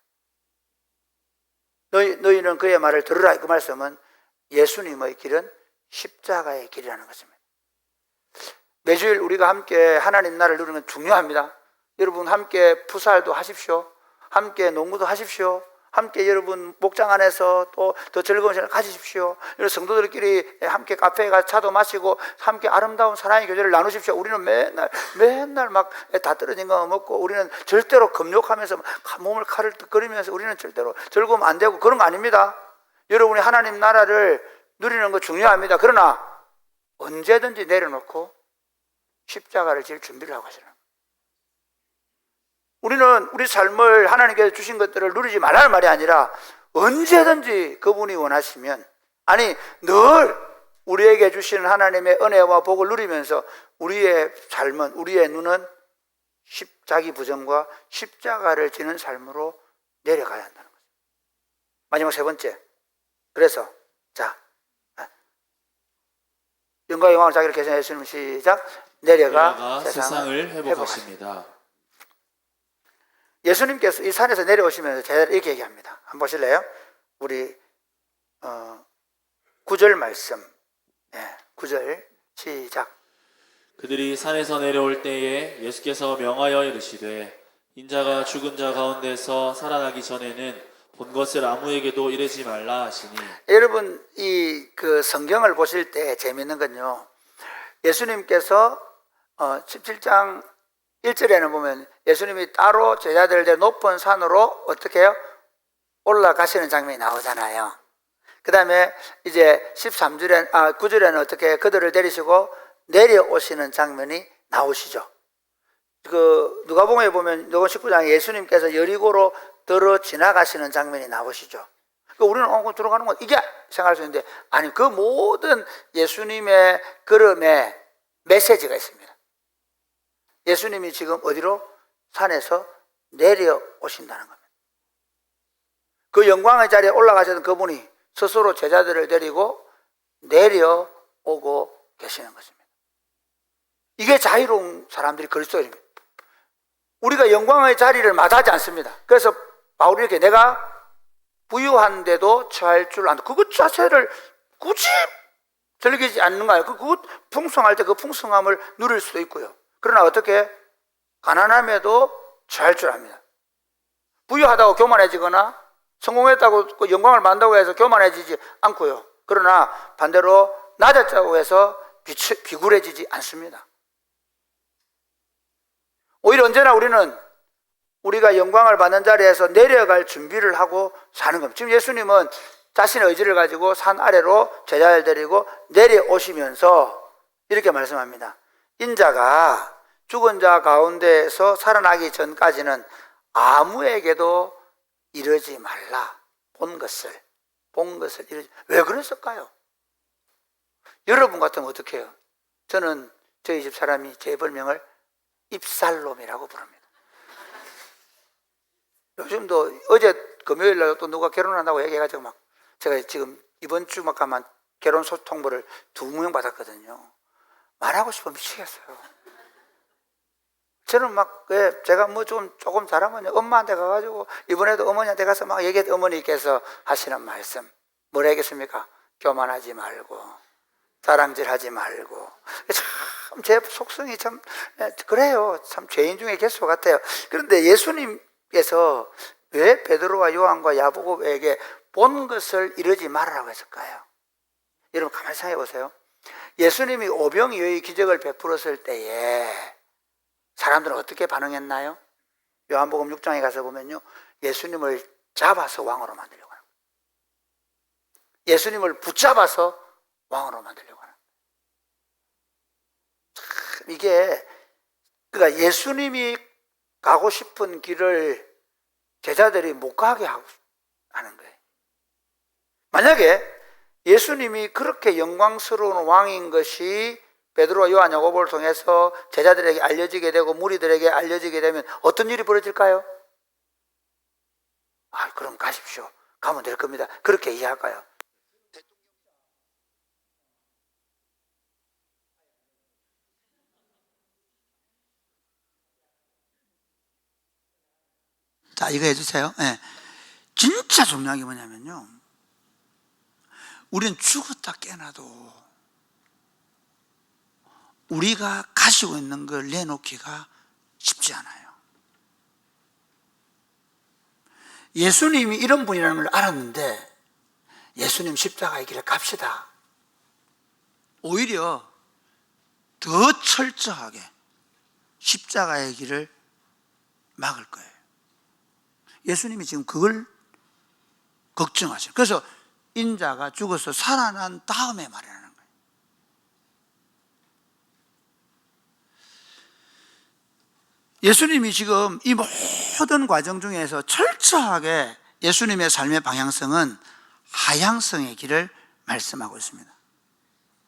너희는 그의 말을 들으라. 그 말씀은 예수님의 길은 십자가의 길이라는 것입니다. 매주일 우리가 함께 하나님 나라를 누리는 건 중요합니다. 여러분 함께 푸살도 하십시오. 함께 농구도 하십시오. 함께 여러분 목장 안에서 또 더 즐거운 시간을 가지십시오. 여러분 성도들끼리 함께 카페에 가서 차도 마시고 함께 아름다운 사랑의 교제를 나누십시오. 우리는 맨날 막 다 떨어진 거 먹고 우리는 절대로 금욕하면서 몸을 칼을 뜯거리면서 우리는 절대로 즐거우면 안 되고 그런 거 아닙니다. 여러분이 하나님 나라를 누리는 거 중요합니다. 그러나 언제든지 내려놓고 십자가를 질 준비를 하고 하시는. 우리는 우리 삶을 하나님께서 주신 것들을 누리지 말라는 말이 아니라 언제든지 그분이 원하시면, 아니 늘 우리에게 주시는 하나님의 은혜와 복을 누리면서 우리의 삶은, 우리의 눈은 자기 부정과 십자가를 지는 삶으로 내려가야 한다는 거죠. 마지막 세 번째, 그래서 자, 영광의 영광을 자기를 개선해 주시는 시작. 내려가 세상을 회복하십니다. 예수님께서 이 산에서 내려오시면서 제자들 이렇게 얘기합니다. 한번 보실래요? 우리 9절 말씀, 9절 시작. 그들이 산에서 내려올 때에 예수께서 명하여 이르시되 인자가 죽은 자 가운데서 살아나기 전에는 본 것을 아무에게도 이르지 말라 하시니. 여러분 이 그 성경을 보실 때 재미있는 건요, 예수님께서 17장 1절에는 보면 예수님이 따로 제자들들 높은 산으로 어떻게 해요? 올라가시는 장면이 나오잖아요. 그 다음에 이제 9절에는 어떻게 그들을 데리시고 내려오시는 장면이 나오시죠. 그 누가복음에 보면 누가 19장에 예수님께서 여리고로 들어 지나가시는 장면이 나오시죠. 우리는 들어가는 건 이게 생각할 수 있는데, 아니 그 모든 예수님의 걸음에 메시지가 있습니다. 예수님이 지금 어디로? 산에서 내려오신다는 겁니다. 그 영광의 자리에 올라가셨던 그분이 스스로 제자들을 데리고 내려오고 계시는 것입니다. 이게 자유로운 사람들이 그리스도인입니다. 우리가 영광의 자리를 마다하지 않습니다. 그래서 바울이 이렇게 내가 부유한데도 처할 줄 안다. 그것 자체를 굳이 즐기지 않는 거예요. 그것 풍성할 때 그 풍성함을 누릴 수도 있고요. 그러나 어떻게? 가난함에도 처할 줄 압니다. 부유하다고 교만해지거나 성공했다고 영광을 만다고 해서 교만해지지 않고요. 그러나 반대로 낮았다고 해서 비굴해지지 않습니다. 오히려 언제나 우리는 우리가 영광을 받는 자리에서 내려갈 준비를 하고 사는 겁니다. 지금 예수님은 자신의 의지를 가지고 산 아래로 제자를 데리고 내려오시면서 이렇게 말씀합니다. 인자가 죽은 자 가운데에서 살아나기 전까지는 아무에게도 이르지 말라. 본 것을 이르지. 왜 그랬을까요? 여러분 같으면 어떻게 해요? 저는 저희 집 사람이 제 별명을 입살놈이라고 부릅니다. 요즘도 어제 금요일 날 또 누가 결혼한다고 얘기해가지고 막 제가 지금 이번 주 막 가면 결혼 소통부를 2명 받았거든요. 말하고 싶어 미치겠어요. 저는 막 제가 뭐 조금 잘하면 엄마한테 가가지고 이번에도 어머니한테 가서 막 얘기했더니 어머니께서 하시는 말씀 뭘 하겠습니까? 교만하지 말고 자랑질하지 말고. 참 제 속성이 참 그래요. 참 죄인 중에 개수 같아요. 그런데 예수님께서 왜 베드로와 요한과 야고보에게 본 것을 이르지 말으라고 했을까요? 여러분 가만히 생각해 보세요. 예수님이 오병이어의 기적을 베풀었을 때에 사람들은 어떻게 반응했나요? 요한복음 6장에 가서 보면요, 예수님을 잡아서 왕으로 만들려고 하는 거예요. 예수님을 붙잡아서 왕으로 만들려고 하는 거예요. 참 이게 그러니까 예수님이 가고 싶은 길을 제자들이 못 가게 하는 거예요. 만약에 예수님이 그렇게 영광스러운 왕인 것이 베드로와 요한 야고보를 통해서 제자들에게 알려지게 되고 무리들에게 알려지게 되면 어떤 일이 벌어질까요? 그럼 가십시오. 가면 될 겁니다. 그렇게 이해할까요? 자, 이거 해주세요. 네. 진짜 중요한 게 뭐냐면요, 우리는 죽었다 깨어나도 우리가 가지고 있는 걸 내놓기가 쉽지 않아요. 예수님이 이런 분이라는 걸 알았는데 예수님 십자가의 길을 갑시다. 오히려 더 철저하게 십자가의 길을 막을 거예요. 예수님이 지금 그걸 걱정하셔요. 그래서 인자가 죽어서 살아난 다음에 말하는 거예요. 예수님이 지금 이 모든 과정 중에서 철저하게 예수님의 삶의 방향성은 하향성의 길을 말씀하고 있습니다.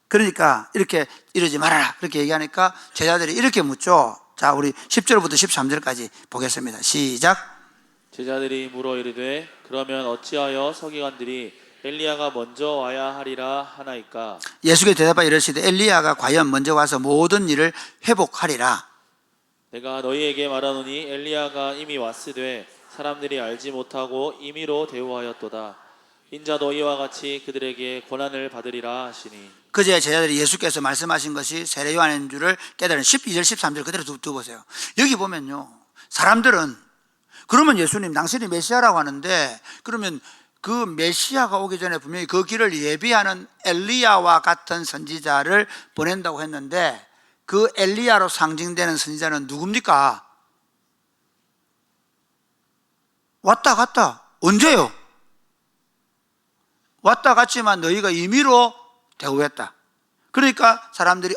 그러니까 이렇게 이러지 말아라 그렇게 얘기하니까 제자들이 이렇게 묻죠. 자, 우리 10절부터 13절까지 보겠습니다. 시작. 제자들이 물어 이르되 그러면 어찌하여 서기관들이 엘리야가 먼저 와야 하리라 하나이까? 예수께서 대답하여 이르시되 엘리야가 과연 먼저 와서 모든 일을 회복하리라. 내가 너희에게 말하노니 엘리야가 이미 왔으되 사람들이 알지 못하고 임의로 대우하였도다. 인자도 이와 같이 그들에게 고난을 받으리라 하시니. 그제 제자들이 예수께서 말씀하신 것이 세례 요한인 줄을 깨달은 12절 13절 그대로 두보세요. 여기 보면요, 사람들은 그러면 예수님 당신이 메시아라고 하는데 그러면 그 메시아가 오기 전에 분명히 그 길을 예비하는 엘리야와 같은 선지자를 보낸다고 했는데 그 엘리야로 상징되는 선지자는 누굽니까? 왔다 갔다. 언제요? 왔다 갔지만 너희가 임의로 대우했다. 그러니까 사람들이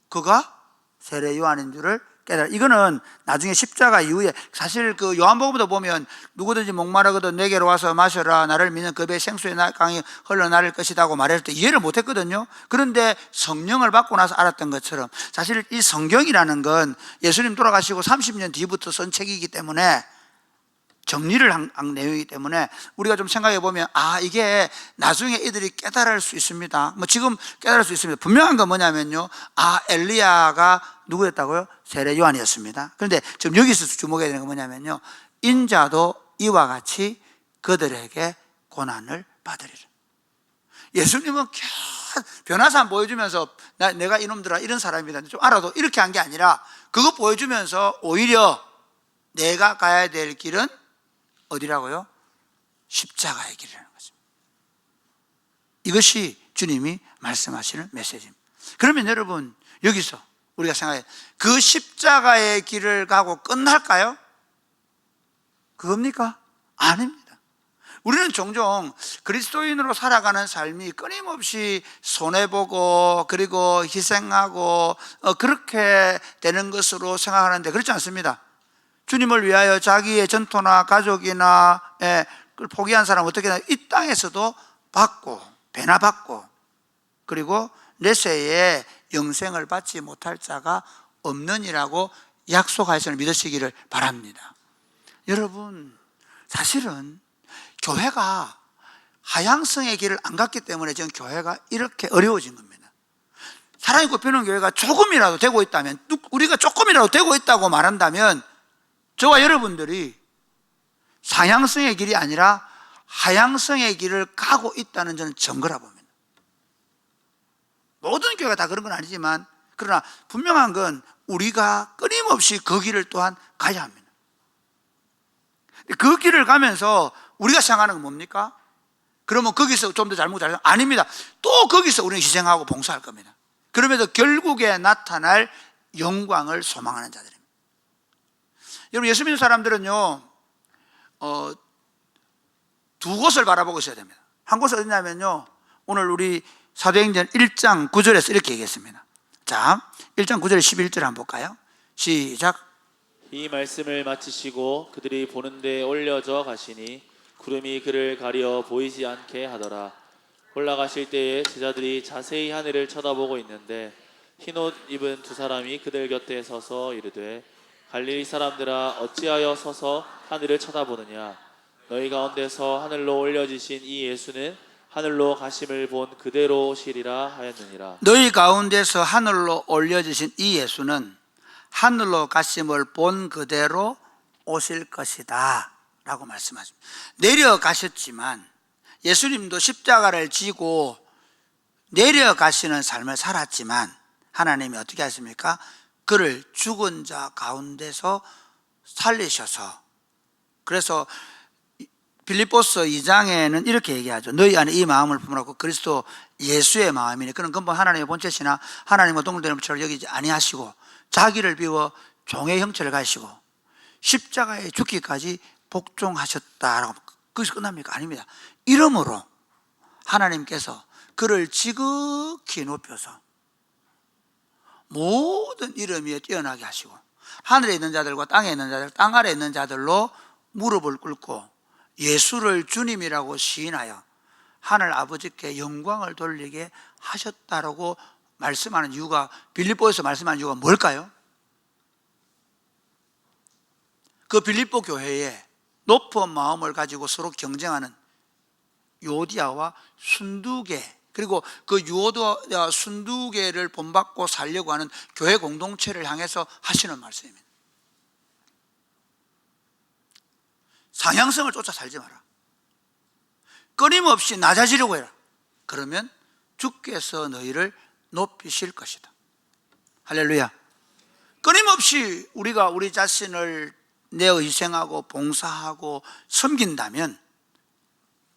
그가 세례 요한인 줄을 깨달아. 이거는 나중에 십자가 이후에 사실 그 요한복음도 보면 누구든지 목마르거든 내게로 와서 마셔라. 나를 믿는 그 배에 생수의 강이 흘러나를 것이라고 말했을 때 이해를 못했거든요. 그런데 성령을 받고 나서 알았던 것처럼 사실 이 성경이라는 건 예수님 돌아가시고 30년 뒤부터 쓴 책이기 때문에 정리를 한 내용이기 때문에 우리가 좀 생각해 보면 이게 나중에 이들이 깨달을 수 있습니다. 뭐 지금 깨달을 수 있습니다. 분명한 건 뭐냐면요, 엘리야가 누구였다고요? 세례 요한이었습니다. 그런데 지금 여기서 주목해야 되는 건 뭐냐면요, 인자도 이와 같이 그들에게 고난을 받으리라. 예수님은 변화산 보여주면서 내가 이놈들아 이런 사람이다 좀 알아도 이렇게 한 게 아니라 그거 보여주면서 오히려 내가 가야 될 길은 어디라고요? 십자가의 길이라는 것입니다. 이것이 주님이 말씀하시는 메시지입니다. 그러면 여러분 여기서 우리가 생각해, 그 십자가의 길을 가고 끝날까요? 그겁니까? 아닙니다. 우리는 종종 그리스도인으로 살아가는 삶이 끊임없이 손해보고 그리고 희생하고 그렇게 되는 것으로 생각하는데 그렇지 않습니다. 주님을 위하여 자기의 전토나 가족이나 그걸 포기한 사람은 어떻게 되나, 이 땅에서도 받고 배나 받고 그리고 내세에 영생을 받지 못할 자가 없느니라고 약속하시는 믿으시기를 바랍니다. 여러분, 사실은 교회가 하향성의 길을 안 갔기 때문에 지금 교회가 이렇게 어려워진 겁니다. 살아있고 펴는 교회가 조금이라도 되고 있다면, 우리가 조금이라도 되고 있다고 말한다면 저와 여러분들이 상향성의 길이 아니라 하향성의 길을 가고 있다는 저는 증거라 봅니다. 모든 교회가 다 그런 건 아니지만 그러나 분명한 건 우리가 끊임없이 그 길을 또한 가야 합니다. 그 길을 가면서 우리가 생각하는 건 뭡니까? 그러면 거기서 좀 더 잘하면 아닙니다. 또 거기서 우리는 희생하고 봉사할 겁니다. 그러면서 결국에 나타날 영광을 소망하는 자들입니다. 여러분, 예수 믿는 사람들은요, 두 곳을 바라보고 있어야 됩니다. 한 곳은 어디냐면요, 오늘 우리 사도행전 1장 9절에서 이렇게 얘기했습니다. 자, 1장 9절 11절 한번 볼까요? 시작. 이 말씀을 마치시고 그들이 보는데 올려져 가시니 구름이 그를 가려 보이지 않게 하더라. 올라가실 때에 제자들이 자세히 하늘을 쳐다보고 있는데 흰옷 입은 두 사람이 그들 곁에 서서 이르되 갈릴리 사람들아 어찌하여 서서 하늘을 쳐다보느냐. 너희 가운데서 하늘로 올려지신 이 예수는 하늘로 가심을 본 그대로 오시리라 하였느니라. 너희 가운데서 하늘로 올려지신 이 예수는 하늘로 가심을 본 그대로 오실 것이다 라고 말씀하십니다. 내려가셨지만 예수님도 십자가를 지고 내려가시는 삶을 살았지만 하나님이 어떻게 하십니까? 그를 죽은 자 가운데서 살리셔서, 그래서 빌립보서 2장에는 이렇게 얘기하죠. 너희 안에 이 마음을 품으라고. 그리스도 예수의 마음이니 그는 근본 하나님의 본체시나 하나님과 동등되는 것처럼 여기지 아니하시고 자기를 비워 종의 형체를 가지시고 십자가에 죽기까지 복종하셨다라고. 거기서 끝납니까? 아닙니다. 이러므로 하나님께서 그를 지극히 높여서 모든 이름 위에 뛰어나게 하시고 하늘에 있는 자들과 땅에 있는 자들, 땅 아래에 있는 자들로 무릎을 꿇고 예수를 주님이라고 시인하여 하늘 아버지께 영광을 돌리게 하셨다라고 말씀하는 이유가, 빌립보에서 말씀하는 이유가 뭘까요? 그 빌립보 교회에 높은 마음을 가지고 서로 경쟁하는 요디아와 순두계, 그리고 그 요디아와 순두계를 본받고 살려고 하는 교회 공동체를 향해서 하시는 말씀입니다. 상향성을 쫓아 살지 마라. 끊임없이 낮아지려고 해라. 그러면 주께서 너희를 높이실 것이다. 할렐루야. 끊임없이 우리가 우리 자신을 내어 희생하고 봉사하고 섬긴다면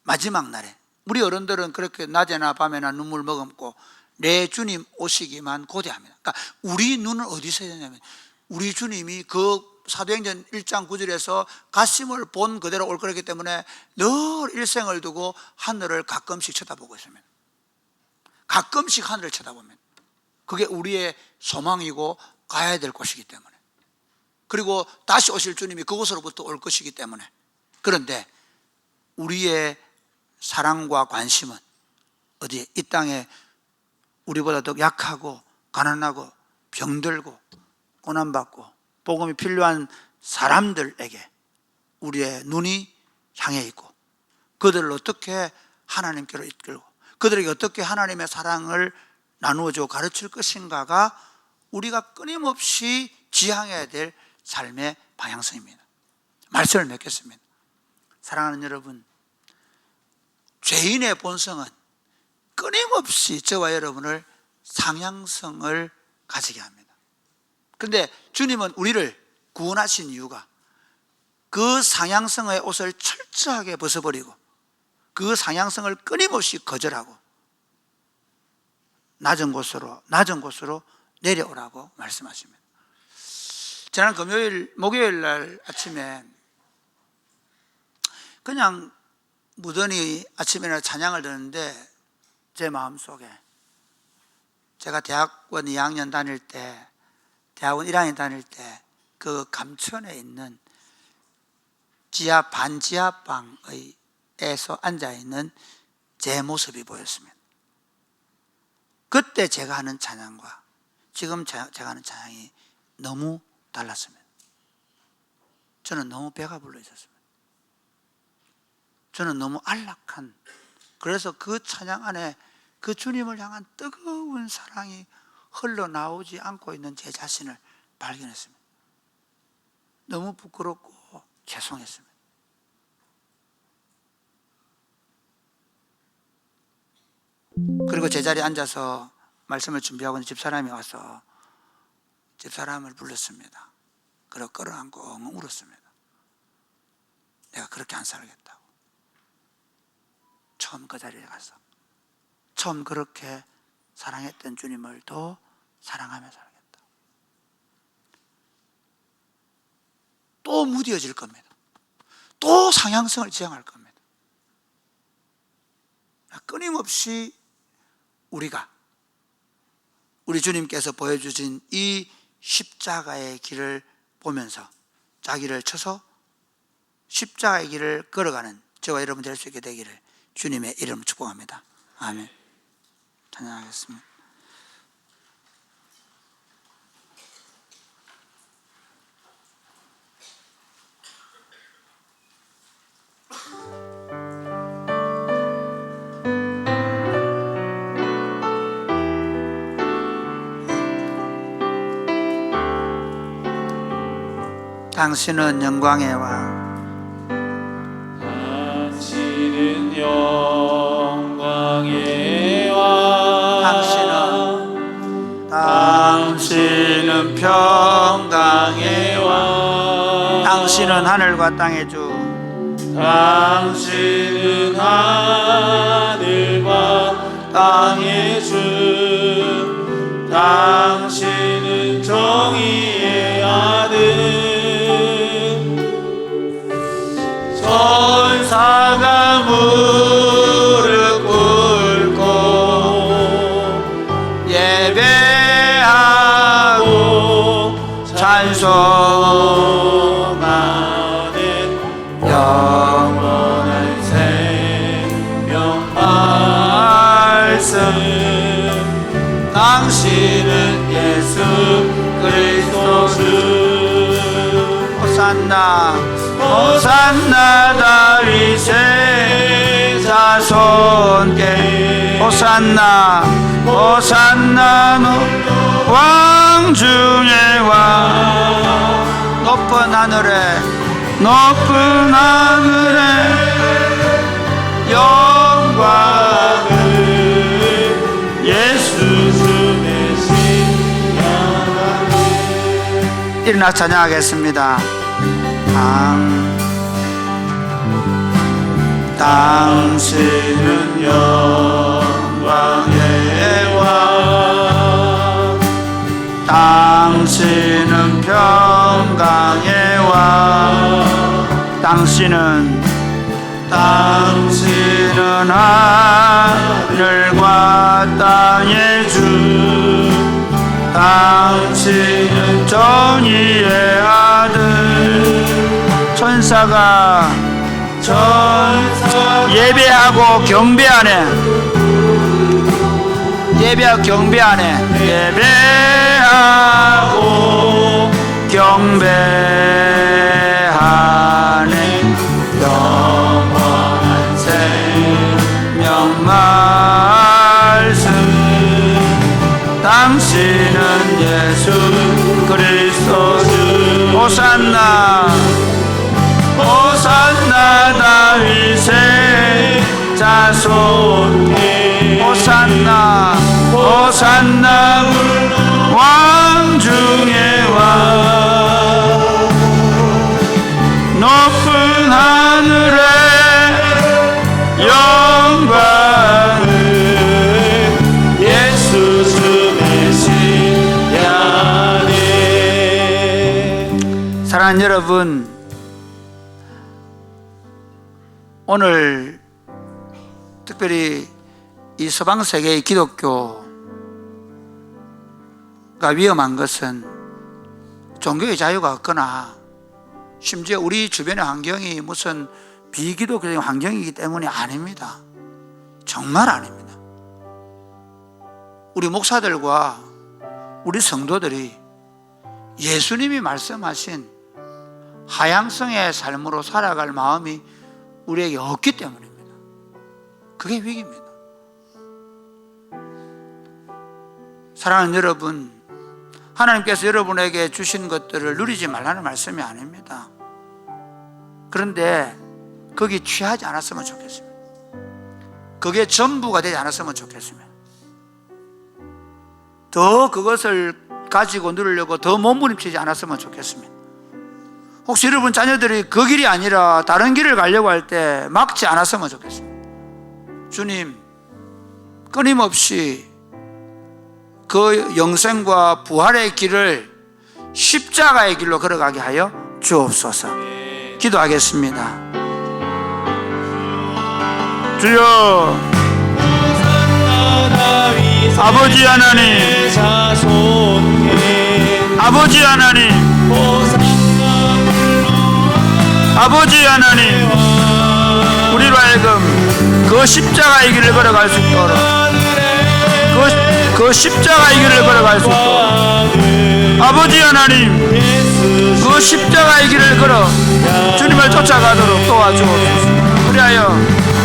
마지막 날에, 우리 어른들은 그렇게 낮에나 밤에나 눈물 머금고 내 주님 오시기만 고대합니다. 그러니까 우리 눈은 어디서 해야 되냐면, 우리 주님이 그 사도행전 1장 9절에서 가심을 본 그대로 올 거기 때문에 늘 일생을 두고 하늘을 가끔씩 쳐다보고 있습니다. 가끔씩 하늘을 쳐다보면 그게 우리의 소망이고 가야 될 곳이기 때문에, 그리고 다시 오실 주님이 그곳으로부터 올 것이기 때문에. 그런데 우리의 사랑과 관심은 어디에? 이 땅에 우리보다 더 약하고 가난하고 병들고 고난받고 복음이 필요한 사람들에게 우리의 눈이 향해 있고, 그들을 어떻게 하나님께로 이끌고 그들에게 어떻게 하나님의 사랑을 나누어주고 가르칠 것인가가 우리가 끊임없이 지향해야 될 삶의 방향성입니다. 말씀을 맺겠습니다. 사랑하는 여러분, 죄인의 본성은 끊임없이 저와 여러분을 상향성을 가지게 합니다. 그런데 주님은 우리를 구원하신 이유가 그 상향성의 옷을 철저하게 벗어버리고 그 상향성을 끊임없이 거절하고 낮은 곳으로 내려오라고 말씀하십니다. 지난 목요일 날 아침에 그냥 무던히 아침에나 찬양을 듣는데 제 마음속에, 제가 대학원 2학년 다닐 때, 대학원 1학년 다닐 때 그 감천에 있는 반지하방에서 앉아있는 제 모습이 보였습니다. 그때 제가 하는 찬양과 지금 제가 하는 찬양이 너무 달랐습니다. 저는 너무 배가 불러 있었습니다. 저는 너무 안락한, 그래서 그 찬양 안에 그 주님을 향한 뜨거운 사랑이 흘러나오지 않고 있는 제 자신을 발견했습니다. 너무 부끄럽고 죄송했습니다. 그리고 제자리에 앉아서 말씀을 준비하고 있는 집사람이 와서 집사람을 불렀습니다. 그리고 끌어안고 엉엉 울었습니다. 내가 그렇게 안 살겠다고. 처음 그 자리에 가서 처음 그렇게 사랑했던 주님을 더 사랑하며 살겠다. 또 무뎌질 겁니다. 또 상향성을 지향할 겁니다. 끊임없이 우리 주님께서 보여주신 이 십자가의 길을 보면서 자기를 쳐서 십자가의 길을 걸어가는 저와 여러분 될 수 있게 되기를 주님의 이름으로 축복합니다. 아멘. 찬양하겠습니다. 당신은 영광의 왕, 당신은 영광의 왕, 당신은 평강의 왕, 당신은 하늘과 땅의 주, 당신은 하늘과 땅의 주, 당신은 정의의 아들. 천사가 무릎 꿇고 예배하고 찬송하는 영원한 생명 말씀. 당신은 예수 그리스도 주. 호산나 호산나 다윗의 자손께 호산나 호산나 왕 중의 왕. 높은 하늘에 높은 하늘에 영광을 예수 주의 신령하네. 일어나 찬양하겠습니다. 당신은 영광의 왕, 당신은 평강의 왕. 당신은 하늘과 땅의 주. 당신은 정의의 아들. 천사가 예배하고 경배하네. 예배하고 경배하네. 예배하고 경배하네. 영원한 생명 말씀. 당신은 예수 그리스도 주. 호산나 호산나 다윗의 자손. 호산나 호산나 왕 중의 왕. 높은 하늘에 영광을 예수 주 메시아네. 사랑하는 여러분, 오늘 특별히 이 서방 세계의 기독교가 위험한 것은 종교의 자유가 없거나 심지어 우리 주변의 환경이 무슨 비기독교적인 환경이기 때문이 아닙니다. 정말 아닙니다. 우리 목사들과 우리 성도들이 예수님이 말씀하신 하향성의 삶으로 살아갈 마음이 우리에게 없기 때문입니다. 그게 위기입니다. 사랑하는 여러분, 하나님께서 여러분에게 주신 것들을 누리지 말라는 말씀이 아닙니다. 그런데 거기 취하지 않았으면 좋겠습니다. 그게 전부가 되지 않았으면 좋겠습니다. 더 그것을 가지고 누리려고 더 몸부림치지 않았으면 좋겠습니다. 혹시 여러분 자녀들이 그 길이 아니라 다른 길을 가려고 할 때 막지 않았으면 좋겠습니다. 주님, 끊임없이 그 영생과 부활의 길을 십자가의 길로 걸어가게 하여 주옵소서. 기도하겠습니다. 주여, 아버지 하나님, 아버지 하나님, 아버지 하나님, 우리로 하여금 그 십자가의 길을 걸어갈 수 있도록, 그 십자가의 길을 걸어갈 수 있도록, 아버지 하나님, 그 십자가의 길을 걸어 주님을 쫓아가도록 도와주옵소서. 그리하여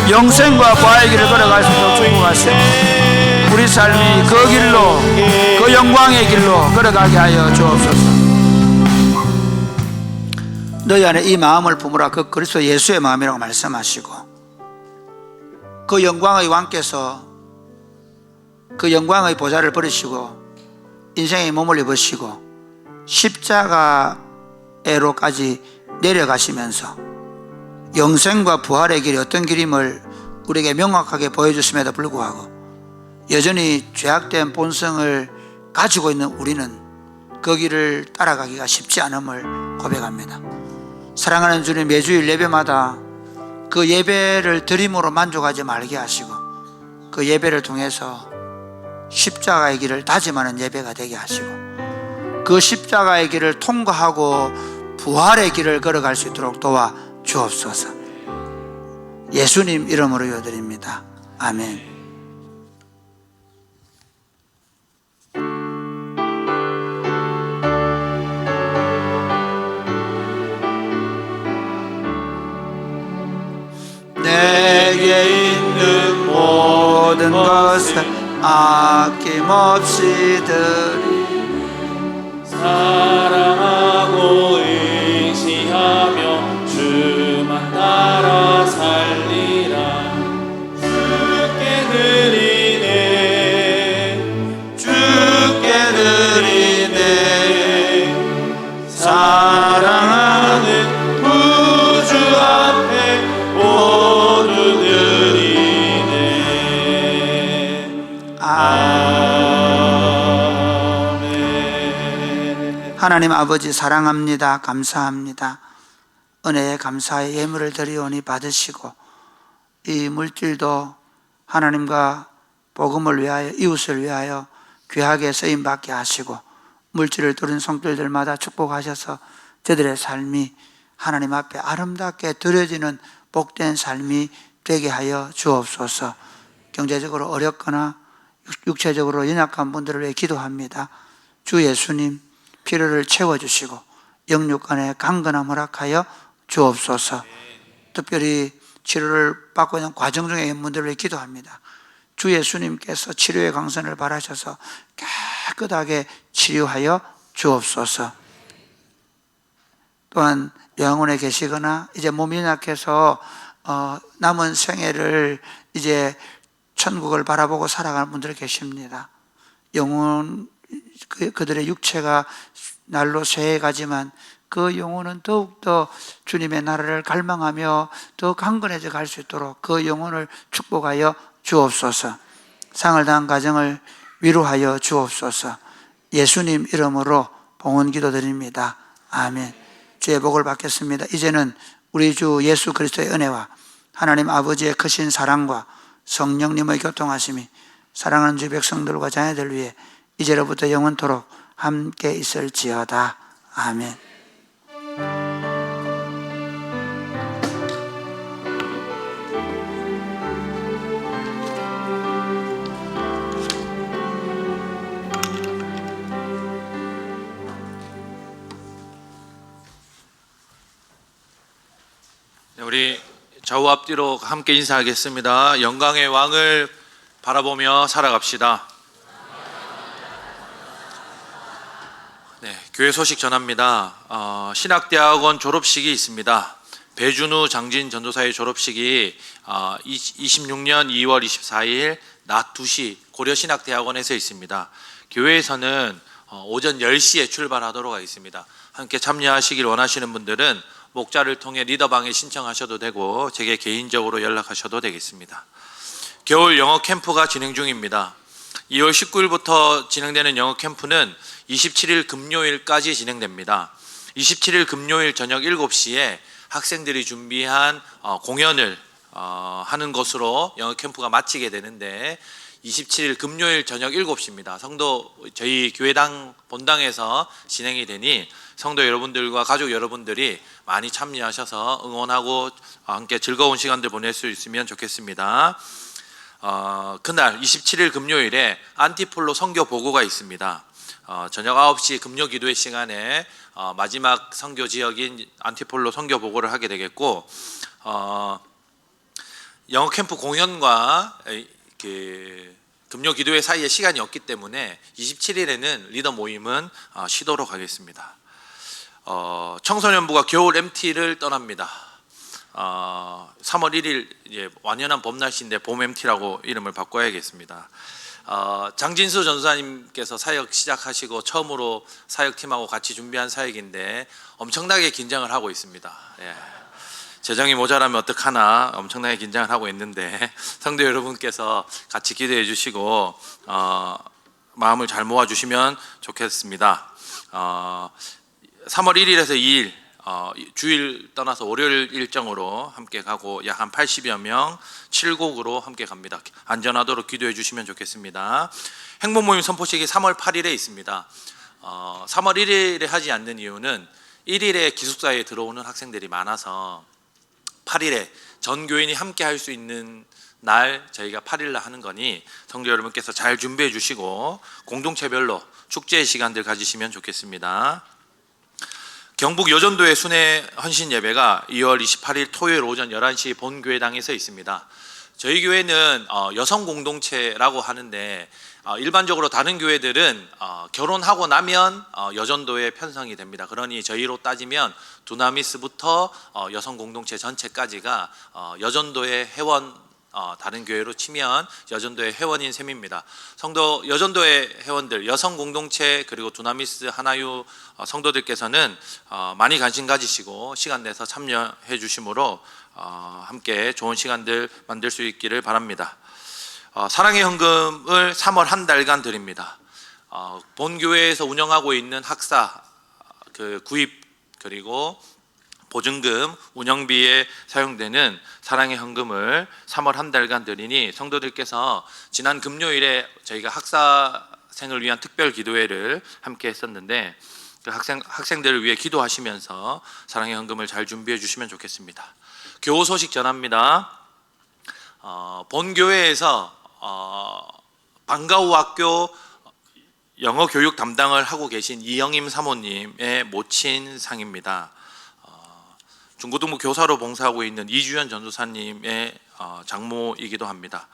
영생과 부활의 길을 걸어갈 수 있도록 축복하시고, 우리 삶이 그 길로, 그 영광의 길로 걸어가게 하여 주옵소서. 너희 안에 이 마음을 품으라. 그 그리스도 예수의 마음이라고 말씀하시고, 그 영광의 왕께서 그 영광의 보좌를 버리시고 인생의 몸을 입으시고 십자가에로까지 내려가시면서 영생과 부활의 길이 어떤 길임을 우리에게 명확하게 보여줬음에도 불구하고 여전히 죄악된 본성을 가지고 있는 우리는 그 길을 따라가기가 쉽지 않음을 고백합니다. 사랑하는 주님, 매주일 예배마다 그 예배를 드림으로 만족하지 말게 하시고 그 예배를 통해서 십자가의 길을 다짐하는 예배가 되게 하시고 그 십자가의 길을 통과하고 부활의 길을 걸어갈 수 있도록 도와 주옵소서. 예수님 이름으로 기도드립니다. 아멘. 내게 있는 모든 것을 아낌없이 드리 사랑하고 의지하며 주만 따라 살리라. 주께 드리네 주께 드리네 사랑하는 구주 앞에 모두 드리네. 아멘. 하나님 아버지 사랑합니다. 감사합니다. 은혜에 감사의 예물을 드리오니 받으시고 이 물질도 하나님과 복음을 위하여 이웃을 위하여 귀하게 쓰임받게 하시고 물질을 두른 성도들마다 축복하셔서 저들의 삶이 하나님 앞에 아름답게 드려지는 복된 삶이 되게 하여 주옵소서. 경제적으로 어렵거나 육체적으로 연약한 분들을 위해 기도합니다. 주 예수님 필요를 채워주시고 영육간의 강건함 허락하여 주옵소서. 특별히 치료를 받고 있는 과정 중에 있는 분들을 위해 기도합니다. 주 예수님께서 치료의 강선을 바라셔서 깨끗하게 치료하여 주옵소서. 또한 요양원에 계시거나 이제 몸이 약해서 남은 생애를 이제 천국을 바라보고 살아가는 분들 계십니다. 영혼 그들의 육체가 날로 쇠해가지만 그 영혼은 더욱더 주님의 나라를 갈망하며 더 강건해져 갈 수 있도록 그 영혼을 축복하여 주옵소서. 상을 당한 가정을 위로하여 주옵소서. 예수님 이름으로 봉헌 기도드립니다. 아멘. 주의 복을 받겠습니다. 이제는 우리 주 예수 그리스도의 은혜와 하나님 아버지의 크신 사랑과 성령님의 교통하심이 사랑하는 주 백성들과 자녀들 위해 이제로부터 영원토록 함께 있을지어다. 아멘. 네, 우리 좌우 앞뒤로 함께 인사하겠습니다. 영광의 왕을 바라보며 살아갑시다. 네, 교회 소식 전합니다. 신학대학원 졸업식이 있습니다. 배준우 장진 전도사의 졸업식이 26년 2월 24일 낮 2시 고려신학대학원에서 있습니다. 교회에서는 오전 10시에 출발하도록 하겠습니다. 함께 참여하시길 원하시는 분들은 목자를 통해 리더방에 신청하셔도 되고 제게 개인적으로 연락하셔도 되겠습니다. 겨울 영어 캠프가 진행 중입니다. 2월 19일부터 진행되는 영어 캠프는 27일 금요일까지 진행됩니다. 27일 금요일 저녁 7시에 학생들이 준비한 공연을 하는 것으로 영어 캠프가 마치게 되는데 27일 금요일 저녁 7시입니다. 성도 저희 교회당 본당에서 진행이 되니 성도 여러분들과 가족 여러분들이 많이 참여하셔서 응원하고 함께 즐거운 시간들 보낼 수 있으면 좋겠습니다. 그날 27일 금요일에 안티폴로 선교 보고가 있습니다. 저녁 9시 금요 기도회 시간에 마지막 선교 지역인 안티폴로 선교 보고를 하게 되겠고 영어 캠프 공연과 금요 기도회 사이에 시간이 없기 때문에 27일에는 리더 모임은 쉬도록 하겠습니다. 청소년부가 겨울 MT를 떠납니다. 3월 1일 완연한 봄날씨인데 봄 MT라고 이름을 바꿔야겠습니다. 장진수 전도사님께서 사역 시작하시고 처음으로 사역팀하고 같이 준비한 사역인데 엄청나게 긴장을 하고 있습니다. 예. 재정이 모자라면 어떡하나 엄청나게 긴장을 하고 있는데 성도 여러분께서 같이 기도해 주시고 마음을 잘 모아 주시면 좋겠습니다. 3월 1일에서 2일 주일 떠나서 월요일 일정으로 함께 가고 약 한 80여 명 7곡으로 함께 갑니다. 안전하도록 기도해 주시면 좋겠습니다. 행복모임 선포식이 3월 8일에 있습니다. 3월 1일에 하지 않는 이유는 1일에 기숙사에 들어오는 학생들이 많아서 8일에 전 교인이 함께 할 수 있는 날 저희가 8일날 하는 거니 성도 여러분께서 잘 준비해 주시고 공동체별로 축제의 시간들 가지시면 좋겠습니다. 경북 여전도의 순회 헌신 예배가 2월 28일 토요일 오전 11시 본교회당에서 있습니다. 저희 교회는 여성 공동체라고 하는데 일반적으로 다른 교회들은 결혼하고 나면 여전도에 편성이 됩니다. 그러니 저희로 따지면 두나미스부터 여성 공동체 전체까지가 여전도의 회원, 다른 교회로 치면 여전도의 회원인 셈입니다. 성도 여전도의 회원들, 여성 공동체 그리고 두나미스 하나유 성도들께서는 많이 관심 가지시고 시간 내서 참여해 주심으로 함께 좋은 시간들 만들 수 있기를 바랍니다. 사랑의 헌금을 3월 한 달간 드립니다. 본교회에서 운영하고 있는 학사 구입 그리고 보증금 운영비에 사용되는 사랑의 헌금을 3월 한 달간 드리니 성도들께서 지난 금요일에 저희가 학사생을 위한 특별 기도회를 함께 했었는데 그 학생들을 위해 기도하시면서 사랑의 헌금을 잘 준비해 주시면 좋겠습니다. 교우 소식 전합니다. 본교회에서 방과후 학교 영어 교육 담당을 하고 계신 이영임 사모님의 모친상입니다. 중고등부 교사로 봉사하고 있는 이주연 전도사님의 장모이기도 합니다.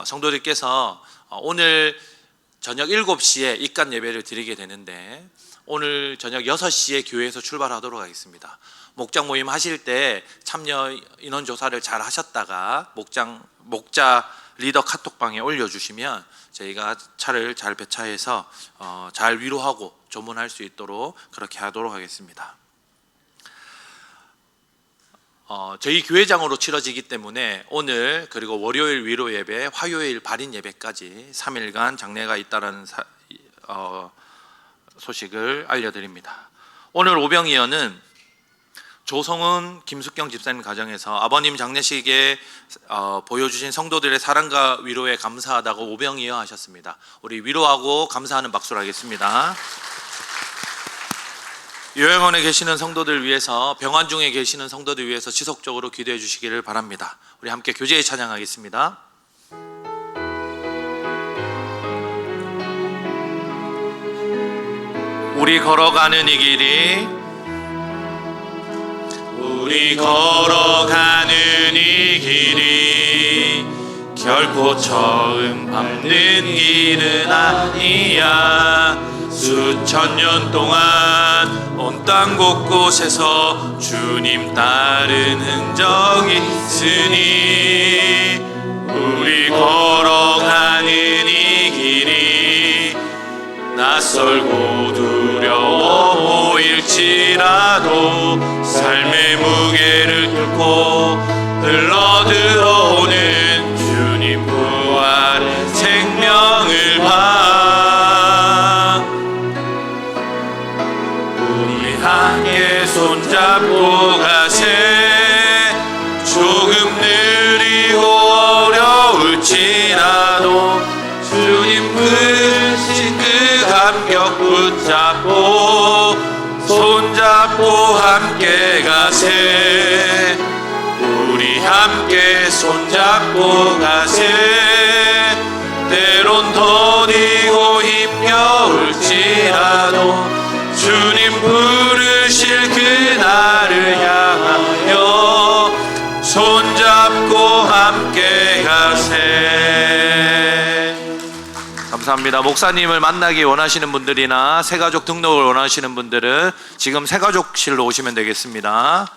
성도들께서 오늘 저녁 7시에 입간 예배를 드리게 되는데 오늘 저녁 6시에 교회에서 출발하도록 하겠습니다. 목장 모임 하실 때 참여 인원 조사를 잘 하셨다가 목자 리더 카톡방에 올려주시면 저희가 차를 잘 배차해서 잘 위로하고 조문할 수 있도록 그렇게 하도록 하겠습니다. 저희 교회장으로 치러지기 때문에 오늘 그리고 월요일 위로 예배, 화요일 발인 예배까지 3일간 장례가 있다는 소식을 알려드립니다. 오늘 오병이어는 조성은 김숙경 집사님 가정에서 아버님 장례식에 보여주신 성도들의 사랑과 위로에 감사하다고 오병이어 하셨습니다. 우리 위로하고 감사하는 박수를 하겠습니다. 요양원에 계시는 성도들 위해서 병환 중에 계시는 성도들 위해서 지속적으로 기도해 주시기를 바랍니다. 우리 함께 교제에 찬양하겠습니다. 우리 걸어가는 이 길이 우리 걸어가는 이 길이 결코 처음 밟는 길은 아니야. 수천 년 동안 온 땅 곳곳에서 주님 따른 흔적이 있으니 우리 걸어가는 이 길이 낯설고 두려워 보일지라도 삶의 무게를 뚫고 흘러들어오는 주님 부활의 생명을 봐. 우리 함께 손잡고 가세. 조금 느리고 어려울지라도 주님 크신 그 감격 붙잡고 손잡고 함께 가세. 우리 함께 손잡고 가세. 때론 더디고 힘겨울지라도 주님 부르실 그날을 향하여 손잡고 함께 가세. 감사합니다. 목사님을 만나기 원하시는 분들이나 새가족 등록을 원하시는 분들은 지금 새가족실로 오시면 되겠습니다.